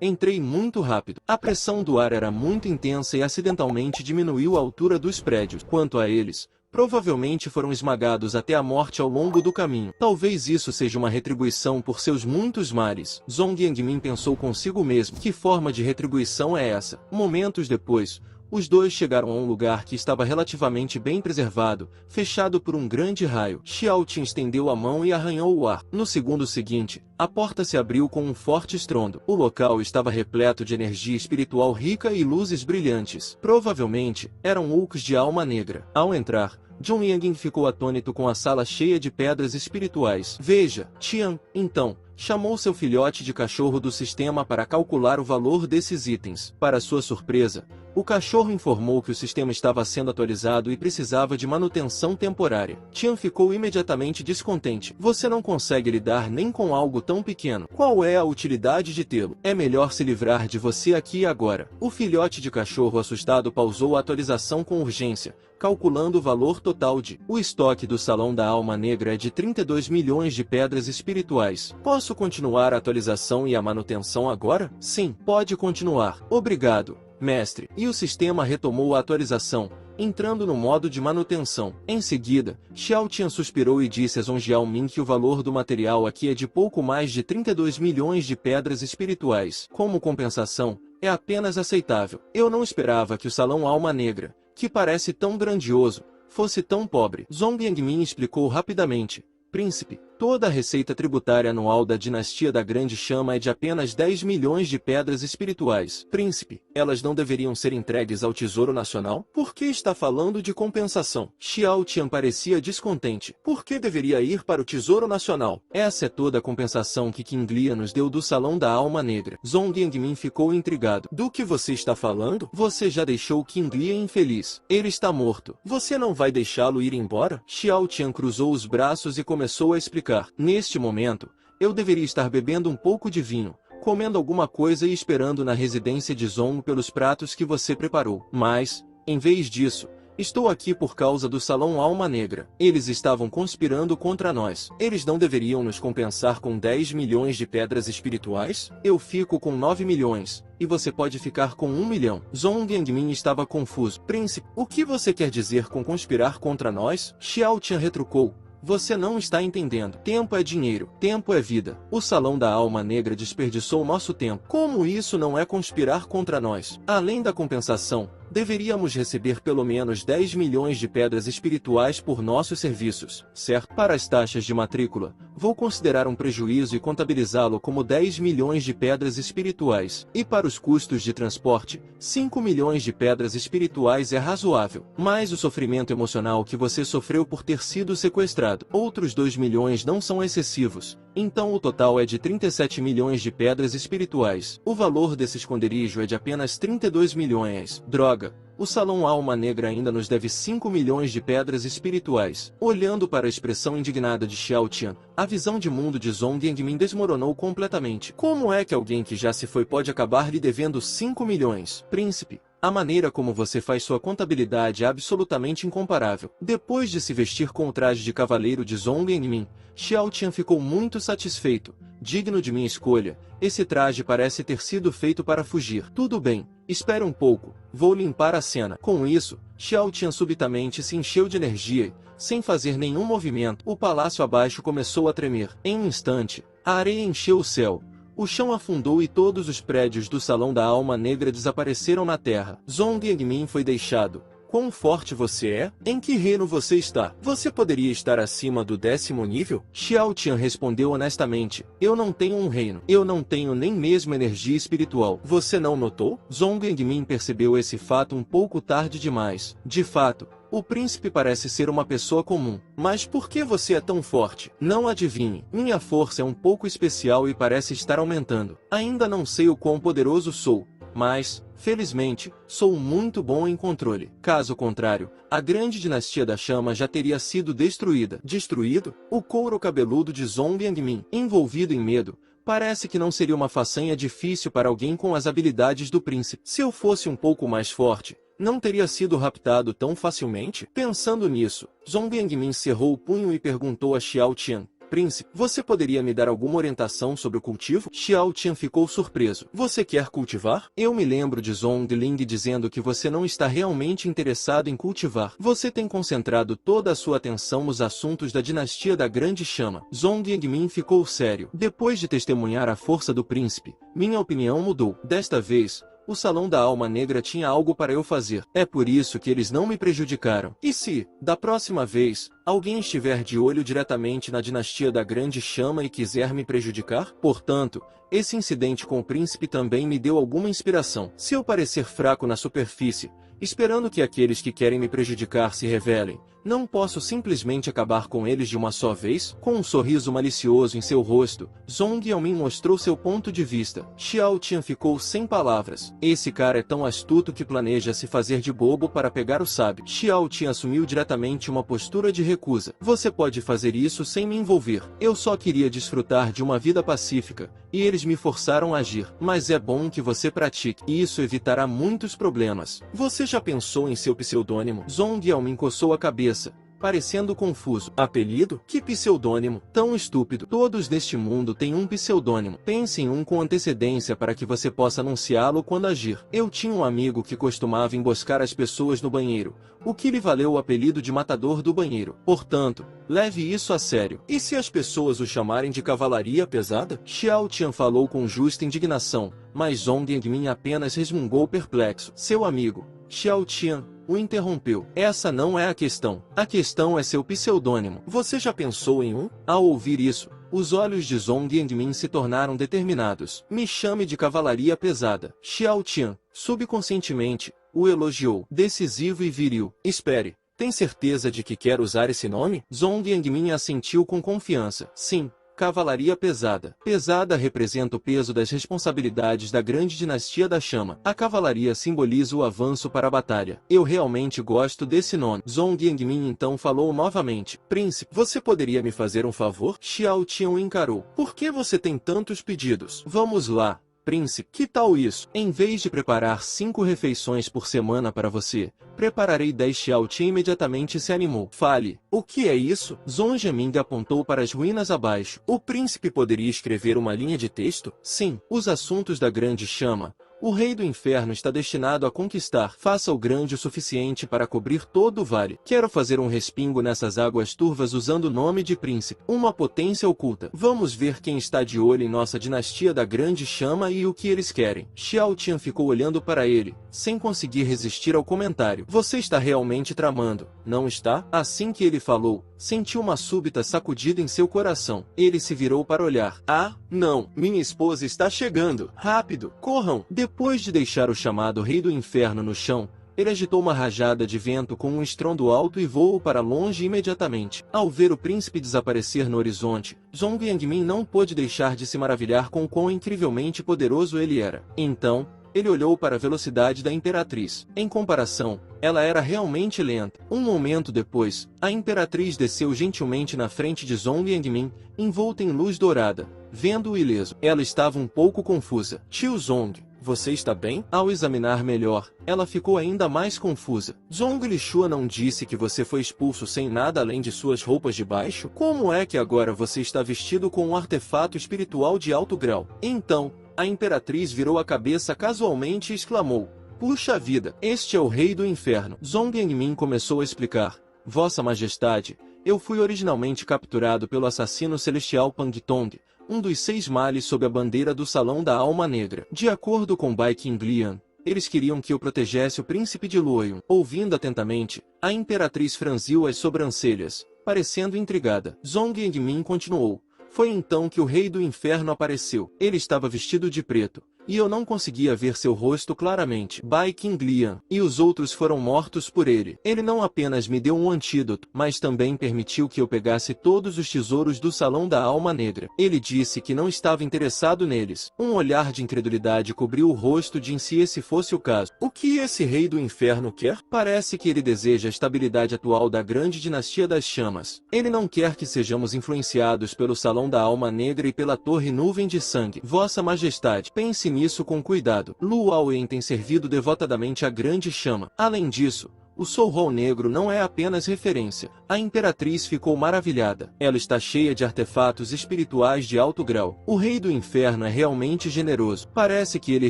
Entrei muito rápido. A pressão do ar era muito intensa e acidentalmente diminuiu a altura dos prédios. Quanto a eles, provavelmente foram esmagados até a morte ao longo do caminho. Talvez isso seja uma retribuição por seus muitos mares. Zhong Yangmin pensou consigo mesmo. Que forma de retribuição é essa? Momentos depois, os dois chegaram a um lugar que estava relativamente bem preservado, fechado por um grande raio. Xiao Tian estendeu a mão e arranhou o ar. No segundo seguinte, a porta se abriu com um forte estrondo. O local estava repleto de energia espiritual rica e luzes brilhantes. Provavelmente, eram Ulks de alma negra. Ao entrar, Zhong Yangmin ficou atônito com a sala cheia de pedras espirituais. Veja, Tian, então, chamou seu filhote de cachorro do sistema para calcular o valor desses itens. Para sua surpresa, o cachorro informou que o sistema estava sendo atualizado e precisava de manutenção temporária. Tian ficou imediatamente descontente. Você não consegue lidar nem com algo tão pequeno. Qual é a utilidade de tê-lo? É melhor se livrar de você aqui e agora. O filhote de cachorro assustado pausou a atualização com urgência, calculando o valor total de... O estoque do Salão da Alma Negra é de 32 milhões de pedras espirituais. Posso continuar a atualização e a manutenção agora? Sim, pode continuar. Obrigado, mestre. E o sistema retomou a atualização, entrando no modo de manutenção. Em seguida, Xiao Tian suspirou e disse a Zhong Xiaomin que o valor do material aqui é de pouco mais de 32 milhões de pedras espirituais. Como compensação, é apenas aceitável. Eu não esperava que o Salão Alma Negra, que parece tão grandioso, fosse tão pobre. Zhong Yangmin explicou rapidamente. Príncipe, toda a receita tributária anual da dinastia da Grande Chama é de apenas 10 milhões de pedras espirituais. Príncipe, elas não deveriam ser entregues ao Tesouro Nacional? Por que está falando de compensação? Xiao Tian parecia descontente. Por que deveria ir para o Tesouro Nacional? Essa é toda a compensação que King Lia nos deu do Salão da Alma Negra. Zhong Yangmin ficou intrigado. Do que você está falando? Você já deixou King Lia infeliz. Ele está morto. Você não vai deixá-lo ir embora? Xiao Tian cruzou os braços e começou a explicar. Neste momento, eu deveria estar bebendo um pouco de vinho, comendo alguma coisa e esperando na residência de Zong pelos pratos que você preparou. Mas, em vez disso, estou aqui por causa do Salão Alma Negra. Eles estavam conspirando contra nós. Eles não deveriam nos compensar com 10 milhões de pedras espirituais? Eu fico com 9 milhões, e você pode ficar com 1 milhão. Zhong Yangmin estava confuso. Príncipe, o que você quer dizer com conspirar contra nós? Xiao Tian retrucou. Você não está entendendo. Tempo é dinheiro. Tempo é vida. O Salão da Alma Negra desperdiçou nosso tempo. Como isso não é conspirar contra nós? Além da compensação, deveríamos receber pelo menos 10 milhões de pedras espirituais por nossos serviços, certo? Para as taxas de matrícula, vou considerar um prejuízo e contabilizá-lo como 10 milhões de pedras espirituais. E para os custos de transporte, 5 milhões de pedras espirituais é razoável. Mas o sofrimento emocional que você sofreu por ter sido sequestrado, outros 2 milhões não são excessivos. Então o total é de 37 milhões de pedras espirituais. O valor desse esconderijo é de apenas 32 milhões. Droga! O Salão Alma Negra ainda nos deve 5 milhões de pedras espirituais. Olhando para a expressão indignada de Xiao Tian, a visão de mundo de Zhong Yangmin desmoronou completamente. Como é que alguém que já se foi pode acabar lhe devendo 5 milhões? Príncipe, a maneira como você faz sua contabilidade é absolutamente incomparável. Depois de se vestir com o traje de cavaleiro de Zhong Yangmin, Xiao Tian ficou muito satisfeito. Digno de minha escolha, esse traje parece ter sido feito para fugir. Tudo bem, espere um pouco, vou limpar a cena. Com isso, Xiao Tian subitamente se encheu de energia e, sem fazer nenhum movimento, o palácio abaixo começou a tremer. Em um instante, a areia encheu o céu. O chão afundou e todos os prédios do Salão da Alma Negra desapareceram na terra. Zhong Yangmin foi deixado. Quão forte você é? Em que reino você está? Você poderia estar acima do 10º nível? Xiao Tian respondeu honestamente. Eu não tenho um reino. Eu não tenho nem mesmo energia espiritual. Você não notou? Zhong Yangmin percebeu esse fato um pouco tarde demais. De fato, o príncipe parece ser uma pessoa comum. Mas por que você é tão forte? Não adivinhe. Minha força é um pouco especial e parece estar aumentando. Ainda não sei o quão poderoso sou, mas, felizmente, sou muito bom em controle. Caso contrário, a grande dinastia da chama já teria sido destruída. Destruído? O couro cabeludo de Zhong Yangmin, envolvido em medo, parece que não seria uma façanha difícil para alguém com as habilidades do príncipe. Se eu fosse um pouco mais forte, não teria sido raptado tão facilmente? Pensando nisso, Zhong Yangmin cerrou o punho e perguntou a Xiao Tian. Príncipe, você poderia me dar alguma orientação sobre o cultivo? Xiao Tian ficou surpreso. Você quer cultivar? Eu me lembro de Zhongling dizendo que você não está realmente interessado em cultivar. Você tem concentrado toda a sua atenção nos assuntos da dinastia da Grande Chama. Zhong Yangmin ficou sério. Depois de testemunhar a força do príncipe, minha opinião mudou. Desta vez, o Salão da Alma Negra tinha algo para eu fazer. É por isso que eles não me prejudicaram. E se, da próxima vez, alguém estiver de olho diretamente na dinastia da Grande Chama e quiser me prejudicar? Portanto, esse incidente com o príncipe também me deu alguma inspiração. Se eu parecer fraco na superfície, esperando que aqueles que querem me prejudicar se revelem, não posso simplesmente acabar com eles de uma só vez? Com um sorriso malicioso em seu rosto, Zhong Yaomin mostrou seu ponto de vista. Xiao Tian ficou sem palavras. Esse cara é tão astuto que planeja se fazer de bobo para pegar o sábio. Xiao Tian assumiu diretamente uma postura de recusa. Você pode fazer isso sem me envolver. Eu só queria desfrutar de uma vida pacífica, e eles me forçaram a agir. Mas é bom que você pratique, e isso evitará muitos problemas. Você já pensou em seu pseudônimo? Zhong Yaomin coçou a cabeça, parecendo confuso. Apelido? Que pseudônimo? Tão estúpido. Todos neste mundo têm um pseudônimo. Pense em um com antecedência para que você possa anunciá-lo quando agir. Eu tinha um amigo que costumava emboscar as pessoas no banheiro, o que lhe valeu o apelido de Matador do Banheiro. Portanto, leve isso a sério. E se as pessoas o chamarem de Cavalaria Pesada? Xiao Tian falou com justa indignação, mas Zhong Yangmin apenas resmungou perplexo. Seu amigo, Xiao Tian, o interrompeu. Essa não é a questão. A questão é seu pseudônimo. Você já pensou em um? Ao ouvir isso, os olhos de Zhong Yangmin se tornaram determinados. Me chame de Cavalaria Pesada. Xiao Tian, subconscientemente, o elogiou. Decisivo e viril. Espere, tem certeza de que quer usar esse nome? Zhong Yangmin assentiu com confiança. Sim. Cavalaria Pesada. Pesada representa o peso das responsabilidades da grande dinastia da chama. A cavalaria simboliza o avanço para a batalha. Eu realmente gosto desse nome. Zhong Yangmin então falou novamente. Príncipe, você poderia me fazer um favor? Xiao Tian o encarou. Por que você tem tantos pedidos? Vamos lá. Príncipe, que tal isso? Em vez de preparar 5 refeições por semana para você, prepararei 10. Xiao Tian imediatamente se animou. Fale, o que é isso? Zhong Yangmin apontou para as ruínas abaixo. O príncipe poderia escrever uma linha de texto? Sim, os assuntos da Grande Chama. O Rei do Inferno está destinado a conquistar. Faça o grande o suficiente para cobrir todo o vale. Quero fazer um respingo nessas águas turvas usando o nome de príncipe. Uma potência oculta. Vamos ver quem está de olho em nossa dinastia da Grande Chama e o que eles querem. Xiao Tian ficou olhando para ele, sem conseguir resistir ao comentário. Você está realmente tramando, não está? Assim que ele falou, sentiu uma súbita sacudida em seu coração. Ele se virou para olhar. Ah, não, minha esposa está chegando. Rápido, corram! Depois de deixar o chamado Rei do Inferno no chão, ele agitou uma rajada de vento com um estrondo alto e voou para longe imediatamente. Ao ver o príncipe desaparecer no horizonte, Zhong Yangmin não pôde deixar de se maravilhar com quão incrivelmente poderoso ele era. Então, ele olhou para a velocidade da Imperatriz. Em comparação, ela era realmente lenta. Um momento depois, a Imperatriz desceu gentilmente na frente de Zhong Yangmin, envolta em luz dourada. Vendo-o ileso, ela estava um pouco confusa. Tio Zhong, você está bem? Ao examinar melhor, ela ficou ainda mais confusa. Zhong Lixua não disse que você foi expulso sem nada além de suas roupas de baixo? Como é que agora você está vestido com um artefato espiritual de alto grau? Então, a Imperatriz virou a cabeça casualmente e exclamou. Puxa vida, este é o Rei do Inferno. Zhong Yangmin começou a explicar. Vossa Majestade, eu fui originalmente capturado pelo assassino celestial Pang Tong, um dos 6 males sob a bandeira do Salão da Alma Negra. De acordo com Bai Qinglian, eles queriam que eu protegesse o príncipe de Luoyun. Ouvindo atentamente, a Imperatriz franziu as sobrancelhas, parecendo intrigada. Zhong Yangmin continuou. Foi então que o Rei do Inferno apareceu. Ele estava vestido de preto, e eu não conseguia ver seu rosto claramente. Bai Qinglian e os outros foram mortos por ele. Ele não apenas me deu um antídoto, mas também permitiu que eu pegasse todos os tesouros do Salão da Alma Negra. Ele disse que não estava interessado neles. Um olhar de incredulidade cobriu o rosto de Jin se esse fosse o caso. O que esse Rei do Inferno quer? Parece que ele deseja a estabilidade atual da grande dinastia das chamas. Ele não quer que sejamos influenciados pelo Salão da Alma Negra e pela Torre Nuvem de Sangue. Vossa Majestade, pense nisso com cuidado. Lu Aowen tem servido devotadamente a Grande Chama. Além disso, O Soul Negro não é apenas referência. A Imperatriz ficou maravilhada. Ela está cheia de artefatos espirituais de alto grau. O Rei do Inferno é realmente generoso. Parece que ele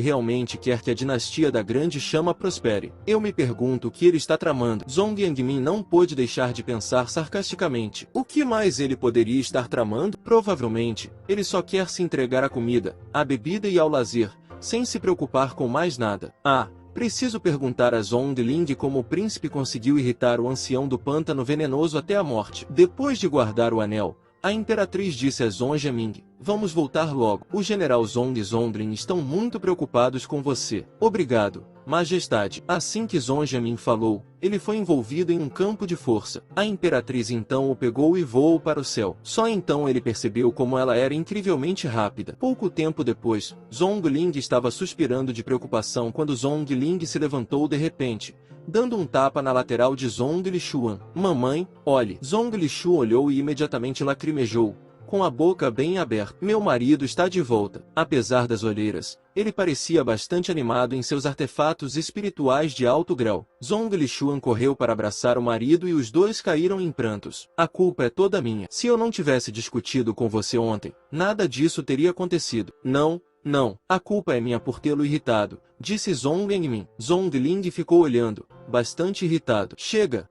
realmente quer que a dinastia da Grande Chama prospere. Eu me pergunto o que ele está tramando. Zhong Yangmin não pôde deixar de pensar sarcasticamente. O que mais ele poderia estar tramando? Provavelmente, ele só quer se entregar à comida, à bebida e ao lazer, sem se preocupar com mais nada. Preciso perguntar a Zhongling como o príncipe conseguiu irritar o ancião do pântano venenoso até a morte. Depois de guardar o anel, a Imperatriz disse a Zhong Yaming: vamos voltar logo. O general Zhong e Zhongling estão muito preocupados com você. Obrigado, Majestade. Assim que Zhong Yaming falou, ele foi envolvido em um campo de força. A Imperatriz então o pegou e voou para o céu. Só então ele percebeu como ela era incrivelmente rápida. Pouco tempo depois, Zhongling estava suspirando de preocupação quando Zhongling se levantou de repente, dando um tapa na lateral de Zhong Lishuan. Mamãe, olhe. Zhong Lishu olhou e imediatamente lacrimejou, com a boca bem aberta. Meu marido está de volta. Apesar das olheiras, ele parecia bastante animado em seus artefatos espirituais de alto grau. Zhong Lishuan correu para abraçar o marido e os dois caíram em prantos. A culpa é toda minha. Se eu não tivesse discutido com você ontem, nada disso teria acontecido. Não, a culpa é minha por tê-lo irritado, disse Zhong Yangmin. Zhongling ficou olhando, bastante irritado. Chega,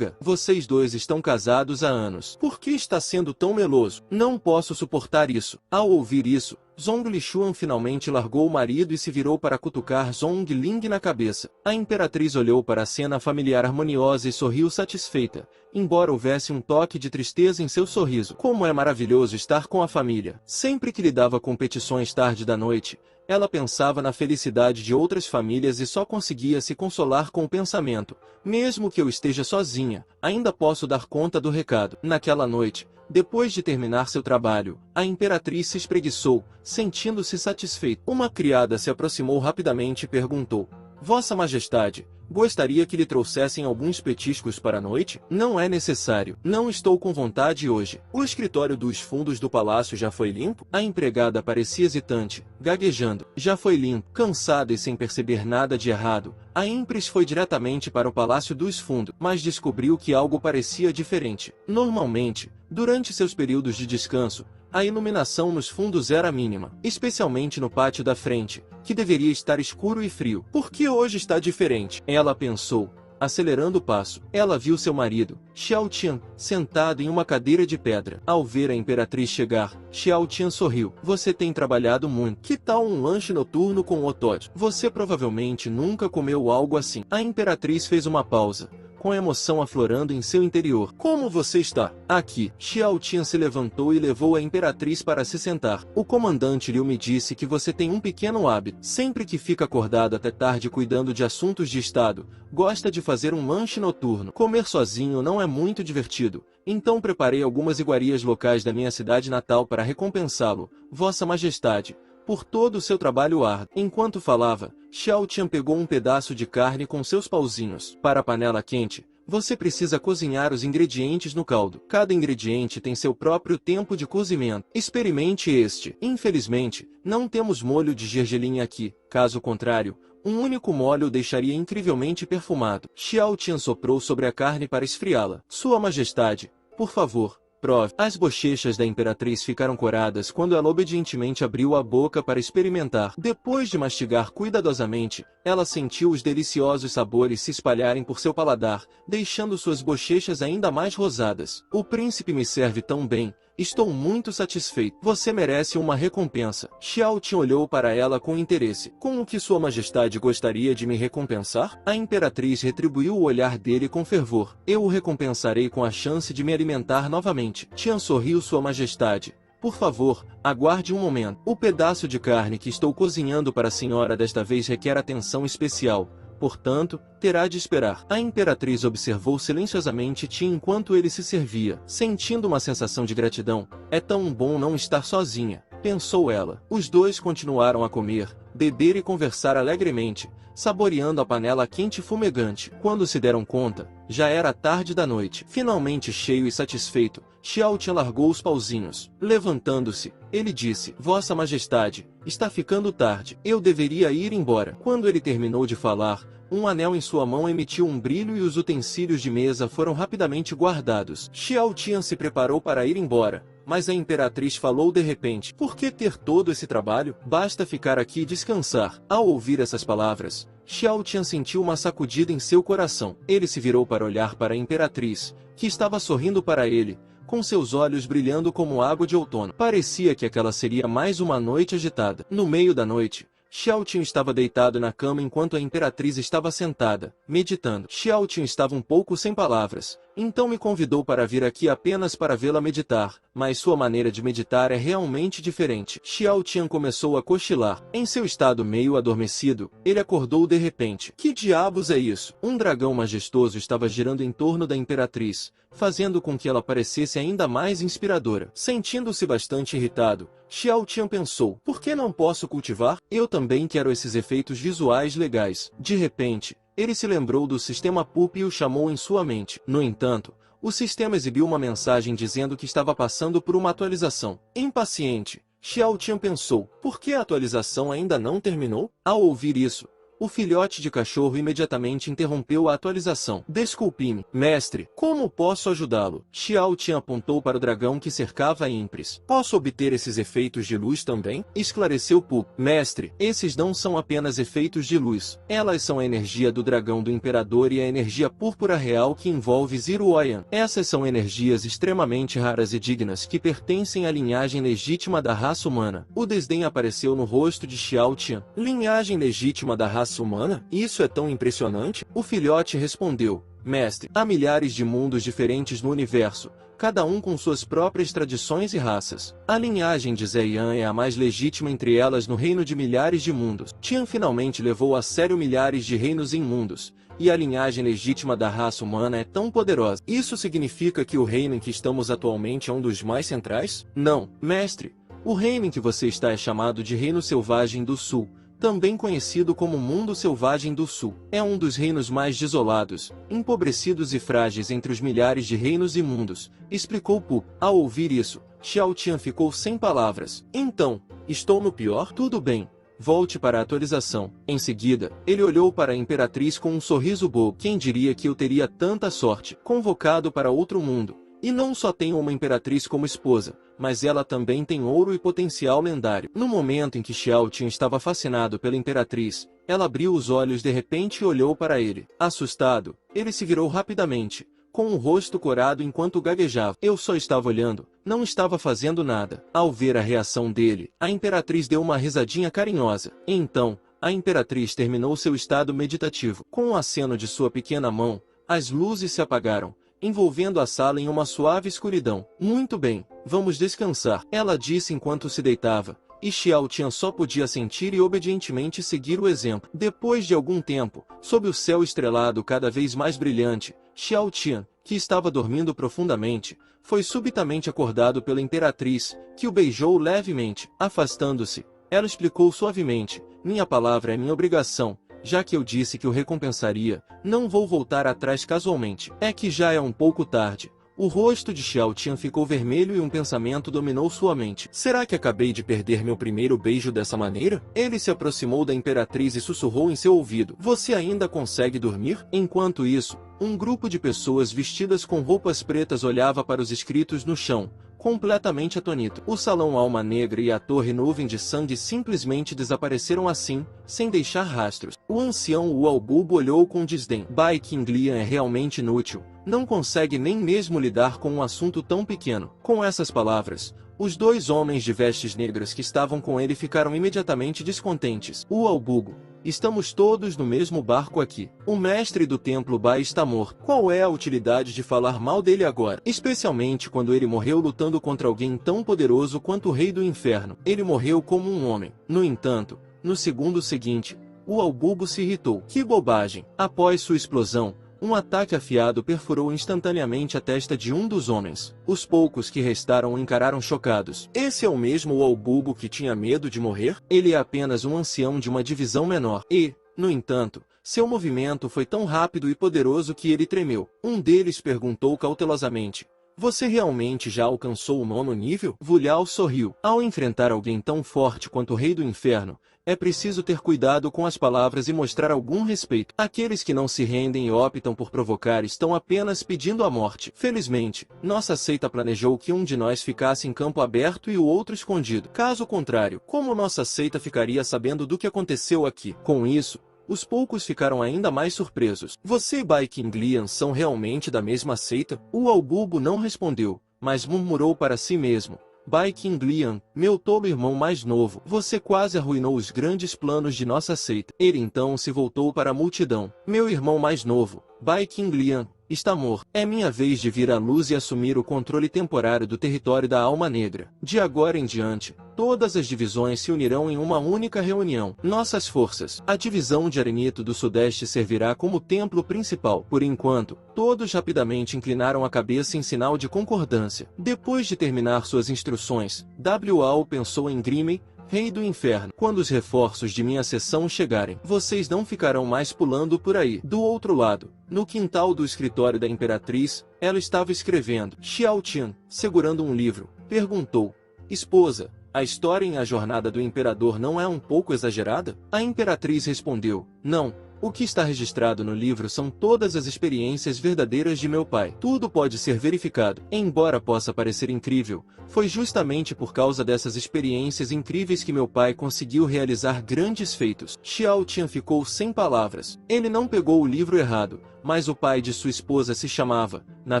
vocês dois estão casados há anos. Por que está sendo tão meloso? Não posso suportar isso. Ao ouvir isso, Zhong Lishuan finalmente largou o marido e se virou para cutucar Zhongling na cabeça. A Imperatriz olhou para a cena familiar harmoniosa e sorriu satisfeita, embora houvesse um toque de tristeza em seu sorriso. Como é maravilhoso estar com a família. Sempre que lhe dava competições tarde da noite, ela pensava na felicidade de outras famílias e só conseguia se consolar com o pensamento: mesmo que eu esteja sozinha, ainda posso dar conta do recado. Naquela noite, depois de terminar seu trabalho, a Imperatriz se espreguiçou, sentindo-se satisfeita. Uma criada se aproximou rapidamente e perguntou: Vossa Majestade, gostaria que lhe trouxessem alguns petiscos para a noite? Não é necessário. Não estou com vontade hoje. O escritório dos fundos do palácio já foi limpo? A empregada parecia hesitante, gaguejando. Já foi limpo. Cansada e sem perceber nada de errado, a Impres foi diretamente para o palácio dos fundos, mas descobriu que algo parecia diferente. Normalmente, durante seus períodos de descanso, a iluminação nos fundos era mínima, especialmente no pátio da frente, que deveria estar escuro e frio. Por que hoje está diferente? Ela pensou, acelerando o passo. Ela viu seu marido, Xiao Tian, sentado em uma cadeira de pedra. Ao ver a Imperatriz chegar, Xiao Tian sorriu. Você tem trabalhado muito. Que tal um lanche noturno com o Otot? Você provavelmente nunca comeu algo assim. A Imperatriz fez uma pausa, com a emoção aflorando em seu interior. Como você está? Aqui. Xiao Tian se levantou e levou a Imperatriz para se sentar. O comandante Liu me disse que você tem um pequeno hábito. Sempre que fica acordado até tarde cuidando de assuntos de estado, gosta de fazer um lanche noturno. Comer sozinho não é muito divertido, então preparei algumas iguarias locais da minha cidade natal para recompensá-lo, Vossa Majestade, por todo o seu trabalho árduo. Enquanto falava, Xiao Tian pegou um pedaço de carne com seus pauzinhos. Para a panela quente, você precisa cozinhar os ingredientes no caldo. Cada ingrediente tem seu próprio tempo de cozimento. Experimente este. Infelizmente, não temos molho de gergelim aqui. Caso contrário, um único molho o deixaria incrivelmente perfumado. Xiao Tian soprou sobre a carne para esfriá-la. Sua Majestade, por favor, prove. As bochechas da Imperatriz ficaram coradas quando ela obedientemente abriu a boca para experimentar. Depois de mastigar cuidadosamente, ela sentiu os deliciosos sabores se espalharem por seu paladar, deixando suas bochechas ainda mais rosadas. O príncipe me serve tão bem. Estou muito satisfeito. Você merece uma recompensa. Xiao Tian olhou para ela com interesse. Com o que Sua Majestade gostaria de me recompensar? A Imperatriz retribuiu o olhar dele com fervor. Eu o recompensarei com a chance de me alimentar novamente. Tian sorriu. Sua Majestade, por favor, aguarde um momento. O pedaço de carne que estou cozinhando para a senhora desta vez requer atenção especial. Portanto, terá de esperar. A Imperatriz observou silenciosamente Tian enquanto ele se servia. Sentindo uma sensação de gratidão, é tão bom não estar sozinha, pensou ela. Os dois continuaram a comer, beber e conversar alegremente, saboreando a panela quente e fumegante. Quando se deram conta, já era tarde da noite. Finalmente cheio e satisfeito, Xiao Tian largou os pauzinhos. Levantando-se, ele disse: Vossa Majestade, está ficando tarde. Eu deveria ir embora. Quando ele terminou de falar, um anel em sua mão emitiu um brilho e os utensílios de mesa foram rapidamente guardados. Xiao Tian se preparou para ir embora, mas a imperatriz falou de repente: por que ter todo esse trabalho? Basta ficar aqui e descansar. Ao ouvir essas palavras, Xiao Tian sentiu uma sacudida em seu coração. Ele se virou para olhar para a imperatriz, que estava sorrindo para ele, com seus olhos brilhando como água de outono. Parecia que aquela seria mais uma noite agitada. No meio da noite, Xiao Tian estava deitado na cama enquanto a imperatriz estava sentada, meditando. Xiao Tian estava um pouco sem palavras, então me convidou para vir aqui apenas para vê-la meditar, mas sua maneira de meditar é realmente diferente. Xiao Tian começou a cochilar. Em seu estado meio adormecido, ele acordou de repente. Que diabos é isso? Um dragão majestoso estava girando em torno da imperatriz, fazendo com que ela parecesse ainda mais inspiradora. Sentindo-se bastante irritado, Xiao Tian pensou: por que não posso cultivar? Eu também quero esses efeitos visuais legais. De repente, ele se lembrou do sistema PUP e o chamou em sua mente. No entanto, o sistema exibiu uma mensagem dizendo que estava passando por uma atualização. Impaciente, Xiao Tian pensou: por que a atualização ainda não terminou? Ao ouvir isso, o filhote de cachorro imediatamente interrompeu a atualização. Desculpe-me, mestre, como posso ajudá-lo? Xiao Tian apontou para o dragão que cercava a Impris. Posso obter esses efeitos de luz também? Esclareceu Pu. Mestre, esses não são apenas efeitos de luz. Elas são a energia do dragão do imperador e a energia púrpura real que envolve Zero Oyan. Essas são energias extremamente raras e dignas que pertencem à linhagem legítima da raça humana. O desdém apareceu no rosto de Xiao Tian. Linhagem legítima da raça humana? Isso é tão impressionante? O filhote respondeu: mestre, há milhares de mundos diferentes no universo, cada um com suas próprias tradições e raças. A linhagem de Zheyan é a mais legítima entre elas no reino de milhares de mundos. Tian finalmente levou a sério milhares de reinos em mundos, e a linhagem legítima da raça humana é tão poderosa. Isso significa que o reino em que estamos atualmente é um dos mais centrais? Não, mestre. O reino em que você está é chamado de Reino Selvagem do Sul, também conhecido como Mundo Selvagem do Sul. É um dos reinos mais desolados, empobrecidos e frágeis entre os milhares de reinos e mundos, explicou Pu. Ao ouvir isso, Xiao Tian ficou sem palavras. Então, estou no pior? Tudo bem. Volte para a atualização. Em seguida, ele olhou para a imperatriz com um sorriso bobo. Quem diria que eu teria tanta sorte? Convocado para outro mundo. E não só tenho uma imperatriz como esposa, mas ela também tem ouro e potencial lendário. No momento em que Xiao Tian estava fascinado pela imperatriz, ela abriu os olhos de repente e olhou para ele. Assustado, ele se virou rapidamente, com o rosto corado enquanto gaguejava. Eu só estava olhando, não estava fazendo nada. Ao ver a reação dele, a imperatriz deu uma risadinha carinhosa. Então, a imperatriz terminou seu estado meditativo. Com o aceno de sua pequena mão, as luzes se apagaram, envolvendo a sala em uma suave escuridão. Muito bem, vamos descansar, ela disse enquanto se deitava, e Xiao Tian só podia sentir e obedientemente seguir o exemplo. Depois de algum tempo, sob o céu estrelado cada vez mais brilhante, Xiao Tian, que estava dormindo profundamente, foi subitamente acordado pela imperatriz, que o beijou levemente. Afastando-se, ela explicou suavemente: minha palavra é minha obrigação. Já que eu disse que o recompensaria, não vou voltar atrás casualmente. É que já é um pouco tarde. O rosto de Xiao Tian ficou vermelho e um pensamento dominou sua mente. Será que acabei de perder meu primeiro beijo dessa maneira? Ele se aproximou da imperatriz e sussurrou em seu ouvido: você ainda consegue dormir? Enquanto isso, um grupo de pessoas vestidas com roupas pretas olhava para os escritos no chão, completamente atônito. O salão Alma Negra e a torre Nuvem de Sangue simplesmente desapareceram assim, sem deixar rastros. O ancião Ualbubo olhou com desdém. Bai Qinglian é realmente inútil, não consegue nem mesmo lidar com um assunto tão pequeno. Com essas palavras, os dois homens de vestes negras que estavam com ele ficaram imediatamente descontentes. Ualbugo, estamos todos no mesmo barco aqui. O mestre do templo Bai está morto. Qual é a utilidade de falar mal dele agora? Especialmente quando ele morreu lutando contra alguém tão poderoso quanto o Rei do Inferno. Ele morreu como um homem. No entanto, no segundo seguinte, Ualbugo se irritou. Que bobagem! Após sua explosão, um ataque afiado perfurou instantaneamente a testa de um dos homens. Os poucos que restaram o encararam chocados. Esse é o mesmo Ualbugo que tinha medo de morrer? Ele é apenas um ancião de uma divisão menor. E, no entanto, seu movimento foi tão rápido e poderoso que ele tremeu. Um deles perguntou cautelosamente: Você realmente já alcançou o 9º nível? Wu Liao sorriu. Ao enfrentar alguém tão forte quanto o Rei do Inferno, é preciso ter cuidado com as palavras e mostrar algum respeito. Aqueles que não se rendem e optam por provocar estão apenas pedindo a morte. Felizmente, nossa seita planejou que um de nós ficasse em campo aberto e o outro escondido. Caso contrário, como nossa seita ficaria sabendo do que aconteceu aqui? Com isso, os poucos ficaram ainda mais surpresos. Você e Bai Qinglian são realmente da mesma seita? O Albubo não respondeu, mas murmurou para si mesmo. Bai Qinglian, meu tolo irmão mais novo, você quase arruinou os grandes planos de nossa seita. Ele então se voltou para a multidão. Meu irmão mais novo, Bai Qinglian, está morto. É minha vez de vir à luz e assumir o controle temporário do território da Alma Negra. De agora em diante, todas as divisões se unirão em uma única reunião. Nossas forças. A divisão de Arenito do Sudeste servirá como templo principal. Por enquanto, todos rapidamente inclinaram a cabeça em sinal de concordância. Depois de terminar suas instruções, W.A.O. pensou em Grimey, Rei do Inferno. Quando os reforços de minha seção chegarem, vocês não ficarão mais pulando por aí. Do outro lado, no quintal do escritório da Imperatriz, ela estava escrevendo. Xiao Tian, segurando um livro, perguntou. Esposa, a história em A Jornada do Imperador não é um pouco exagerada? A Imperatriz respondeu. Não. O que está registrado no livro são todas as experiências verdadeiras de meu pai. Tudo pode ser verificado. Embora possa parecer incrível, foi justamente por causa dessas experiências incríveis que meu pai conseguiu realizar grandes feitos. Xiao Tian ficou sem palavras. Ele não pegou o livro errado, mas o pai de sua esposa se chamava, na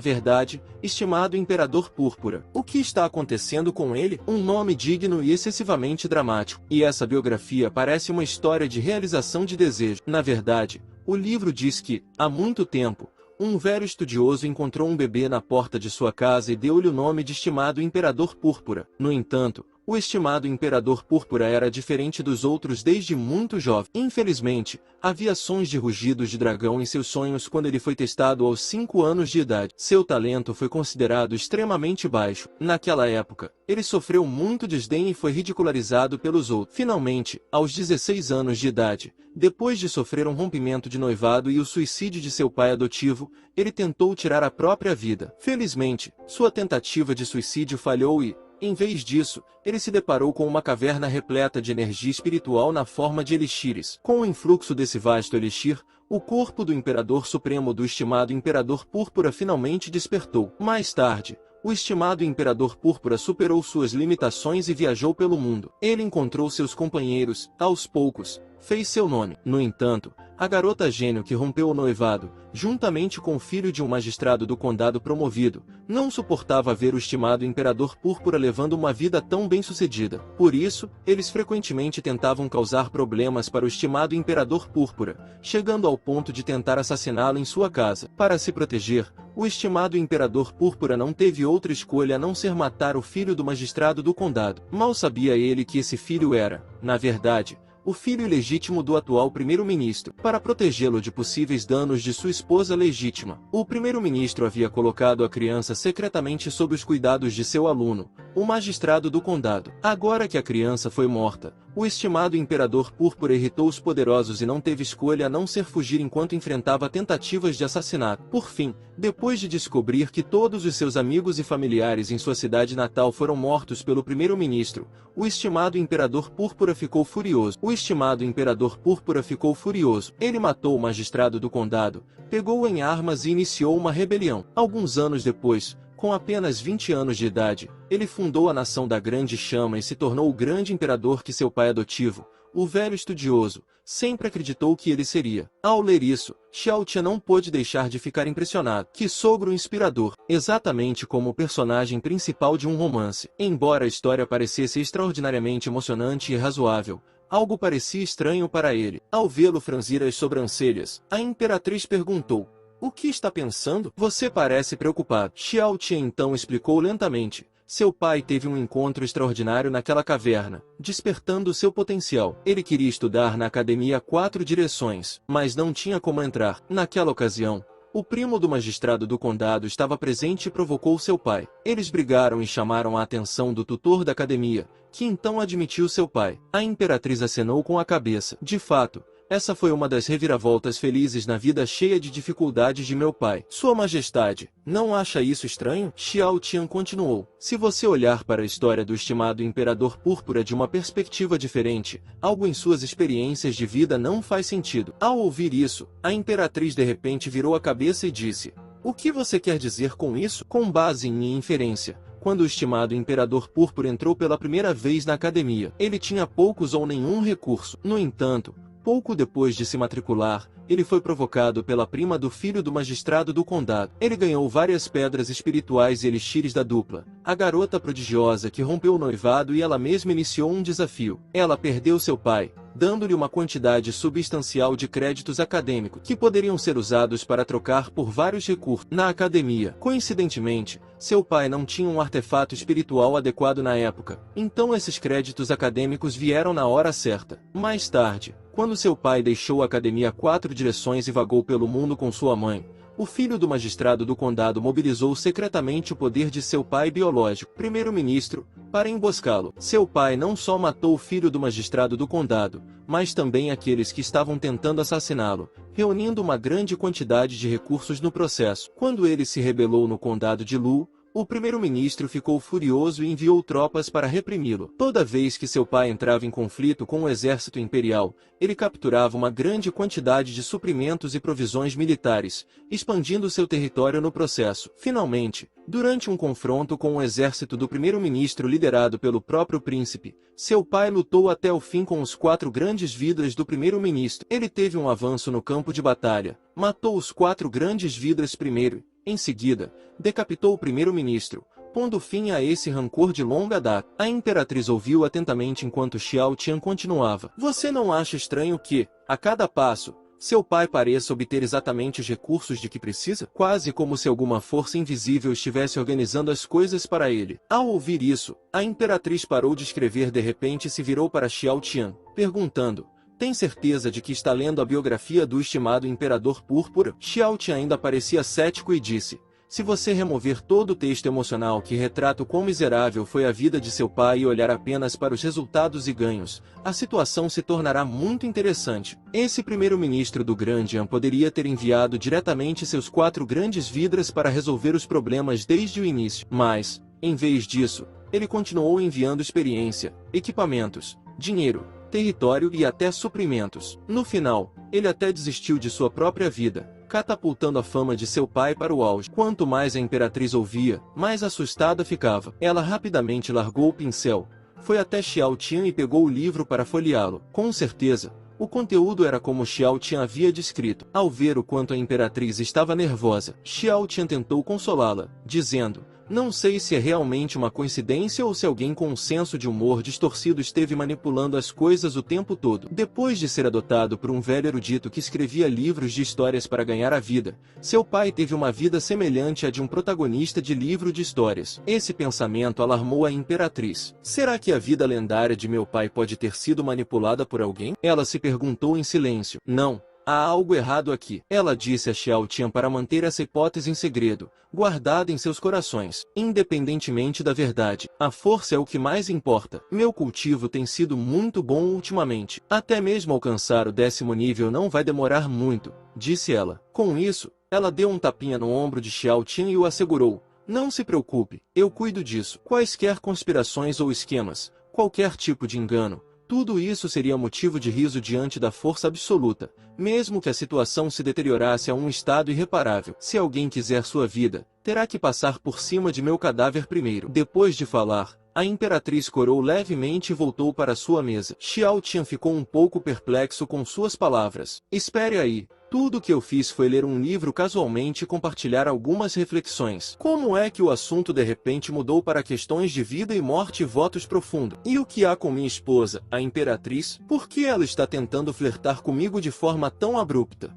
verdade, estimado Imperador Púrpura. O que está acontecendo com ele? Um nome digno e excessivamente dramático. E essa biografia parece uma história de realização de desejo. Na verdade, o livro diz que, há muito tempo, um velho estudioso encontrou um bebê na porta de sua casa e deu-lhe o nome de estimado Imperador Púrpura. No entanto, o estimado Imperador Púrpura era diferente dos outros desde muito jovem. Infelizmente, havia sons de rugidos de dragão em seus sonhos quando ele foi testado aos 5 anos de idade. Seu talento foi considerado extremamente baixo. Naquela época, ele sofreu muito desdém e foi ridicularizado pelos outros. Finalmente, aos 16 anos de idade, depois de sofrer um rompimento de noivado e o suicídio de seu pai adotivo, ele tentou tirar a própria vida. Felizmente, sua tentativa de suicídio falhou e, em vez disso, ele se deparou com uma caverna repleta de energia espiritual na forma de elixires. Com o influxo desse vasto elixir, o corpo do Imperador Supremo do estimado Imperador Púrpura finalmente despertou. Mais tarde, o estimado Imperador Púrpura superou suas limitações e viajou pelo mundo. Ele encontrou seus companheiros, aos poucos, fez seu nome. No entanto, a garota gênio que rompeu o noivado, juntamente com o filho de um magistrado do condado promovido, não suportava ver o estimado Imperador Púrpura levando uma vida tão bem-sucedida. Por isso, eles frequentemente tentavam causar problemas para o estimado Imperador Púrpura, chegando ao ponto de tentar assassiná-lo em sua casa. Para se proteger, o estimado Imperador Púrpura não teve outra escolha a não ser matar o filho do magistrado do condado. Mal sabia ele que esse filho era, na verdade, o filho ilegítimo do atual primeiro-ministro. Para protegê-lo de possíveis danos de sua esposa legítima, o primeiro-ministro havia colocado a criança secretamente sob os cuidados de seu aluno, o magistrado do condado. Agora que a criança foi morta, o estimado Imperador Púrpura irritou os poderosos e não teve escolha a não ser fugir enquanto enfrentava tentativas de assassinato. Por fim, depois de descobrir que todos os seus amigos e familiares em sua cidade natal foram mortos pelo primeiro-ministro, o estimado Imperador Púrpura ficou furioso. O estimado Imperador Púrpura ficou furioso. Ele matou o magistrado do condado, pegou em armas e iniciou uma rebelião. Alguns anos depois, com apenas 20 anos de idade, ele fundou a Nação da Grande Chama e se tornou o grande imperador que seu pai adotivo, o velho estudioso, sempre acreditou que ele seria. Ao ler isso, Xiao Tia não pôde deixar de ficar impressionado. Que sogro inspirador! Exatamente como o personagem principal de um romance. Embora a história parecesse extraordinariamente emocionante e razoável, algo parecia estranho para ele. Ao vê-lo franzir as sobrancelhas, a imperatriz perguntou: "O que está pensando? Você parece preocupado." Xiao Tia então explicou lentamente. Seu pai teve um encontro extraordinário naquela caverna, despertando seu potencial. Ele queria estudar na Academia 4 Direções, mas não tinha como entrar. Naquela ocasião, o primo do magistrado do condado estava presente e provocou seu pai. Eles brigaram e chamaram a atenção do tutor da academia, que então admitiu seu pai. A imperatriz acenou com a cabeça. De fato, Essa foi uma das reviravoltas felizes na vida cheia de dificuldades de meu pai. Sua Majestade, não acha isso estranho? Xiao Tian continuou. Se você olhar para a história do estimado Imperador Púrpura de uma perspectiva diferente, algo em suas experiências de vida não faz sentido. Ao ouvir isso, a Imperatriz de repente virou a cabeça e disse: o que você quer dizer com isso? Com base em minha inferência, quando o estimado Imperador Púrpura entrou pela primeira vez na academia, ele tinha poucos ou nenhum recurso. No entanto, pouco depois de se matricular, ele foi provocado pela prima do filho do magistrado do condado. Ele ganhou várias pedras espirituais e elixires da dupla, a garota prodigiosa que rompeu o noivado, e ela mesma iniciou um desafio. Ela perdeu seu pai, dando-lhe uma quantidade substancial de créditos acadêmicos, que poderiam ser usados para trocar por vários recursos na academia. Coincidentemente, seu pai não tinha um artefato espiritual adequado na época, então esses créditos acadêmicos vieram na hora certa. Mais tarde, quando seu pai deixou a academia 4 direções e vagou pelo mundo com sua mãe, o filho do magistrado do condado mobilizou secretamente o poder de seu pai biológico, primeiro-ministro, para emboscá-lo. Seu pai não só matou o filho do magistrado do condado, mas também aqueles que estavam tentando assassiná-lo, reunindo uma grande quantidade de recursos no processo. Quando ele se rebelou no condado de Lu, o primeiro-ministro ficou furioso e enviou tropas para reprimi-lo. Toda vez que seu pai entrava em conflito com o exército imperial, ele capturava uma grande quantidade de suprimentos e provisões militares, expandindo seu território no processo. Finalmente, durante um confronto com o exército do primeiro-ministro liderado pelo próprio príncipe, seu pai lutou até o fim com os 4 grandes vidras do primeiro-ministro. Ele teve um avanço no campo de batalha, matou os 4 grandes vidras primeiro. Em seguida, decapitou o primeiro-ministro, pondo fim a esse rancor de longa data. A Imperatriz ouviu atentamente enquanto Xiao Tian continuava. Você não acha estranho que, a cada passo, seu pai pareça obter exatamente os recursos de que precisa? Quase como se alguma força invisível estivesse organizando as coisas para ele. Ao ouvir isso, a Imperatriz parou de escrever de repente e se virou para Xiao Tian, perguntando: tem certeza de que está lendo a biografia do estimado Imperador Púrpura? Xiao Tian ainda parecia cético e disse: se você remover todo o texto emocional que retrata o quão miserável foi a vida de seu pai e olhar apenas para os resultados e ganhos, a situação se tornará muito interessante. Esse primeiro-ministro do Grande Han poderia ter enviado diretamente seus 4 grandes vidras para resolver os problemas desde o início. Mas, em vez disso, ele continuou enviando experiência, equipamentos, dinheiro, território e até suprimentos. No final, ele até desistiu de sua própria vida, catapultando a fama de seu pai para o auge. Quanto mais a Imperatriz ouvia, mais assustada ficava. Ela rapidamente largou o pincel, foi até Xiao Tian e pegou o livro para folheá-lo. Com certeza, o conteúdo era como Xiao Tian havia descrito. Ao ver o quanto a Imperatriz estava nervosa, Xiao Tian tentou consolá-la, dizendo: não sei se é realmente uma coincidência ou se alguém com um senso de humor distorcido esteve manipulando as coisas o tempo todo. Depois de ser adotado por um velho erudito que escrevia livros de histórias para ganhar a vida, seu pai teve uma vida semelhante à de um protagonista de livro de histórias. Esse pensamento alarmou a Imperatriz. Será que a vida lendária de meu pai pode ter sido manipulada por alguém? Ela se perguntou em silêncio. Não. Há algo errado aqui, ela disse a Xiao Tian para manter essa hipótese em segredo, guardada em seus corações. Independentemente da verdade, a força é o que mais importa. Meu cultivo tem sido muito bom ultimamente. Até mesmo alcançar o 10º nível não vai demorar muito, disse ela. Com isso, ela deu um tapinha no ombro de Xiao Tian e o assegurou: não se preocupe, eu cuido disso. Quaisquer conspirações ou esquemas, qualquer tipo de engano, tudo isso seria motivo de riso diante da força absoluta, mesmo que a situação se deteriorasse a um estado irreparável. Se alguém quiser sua vida, terá que passar por cima de meu cadáver primeiro. Depois de falar, a Imperatriz corou levemente e voltou para sua mesa. Xiao Tian ficou um pouco perplexo com suas palavras. Espere aí. Tudo o que eu fiz foi ler um livro casualmente e compartilhar algumas reflexões. Como é que o assunto de repente mudou para questões de vida e morte e votos profundos? E o que há com minha esposa, a Imperatriz? Por que ela está tentando flertar comigo de forma tão abrupta?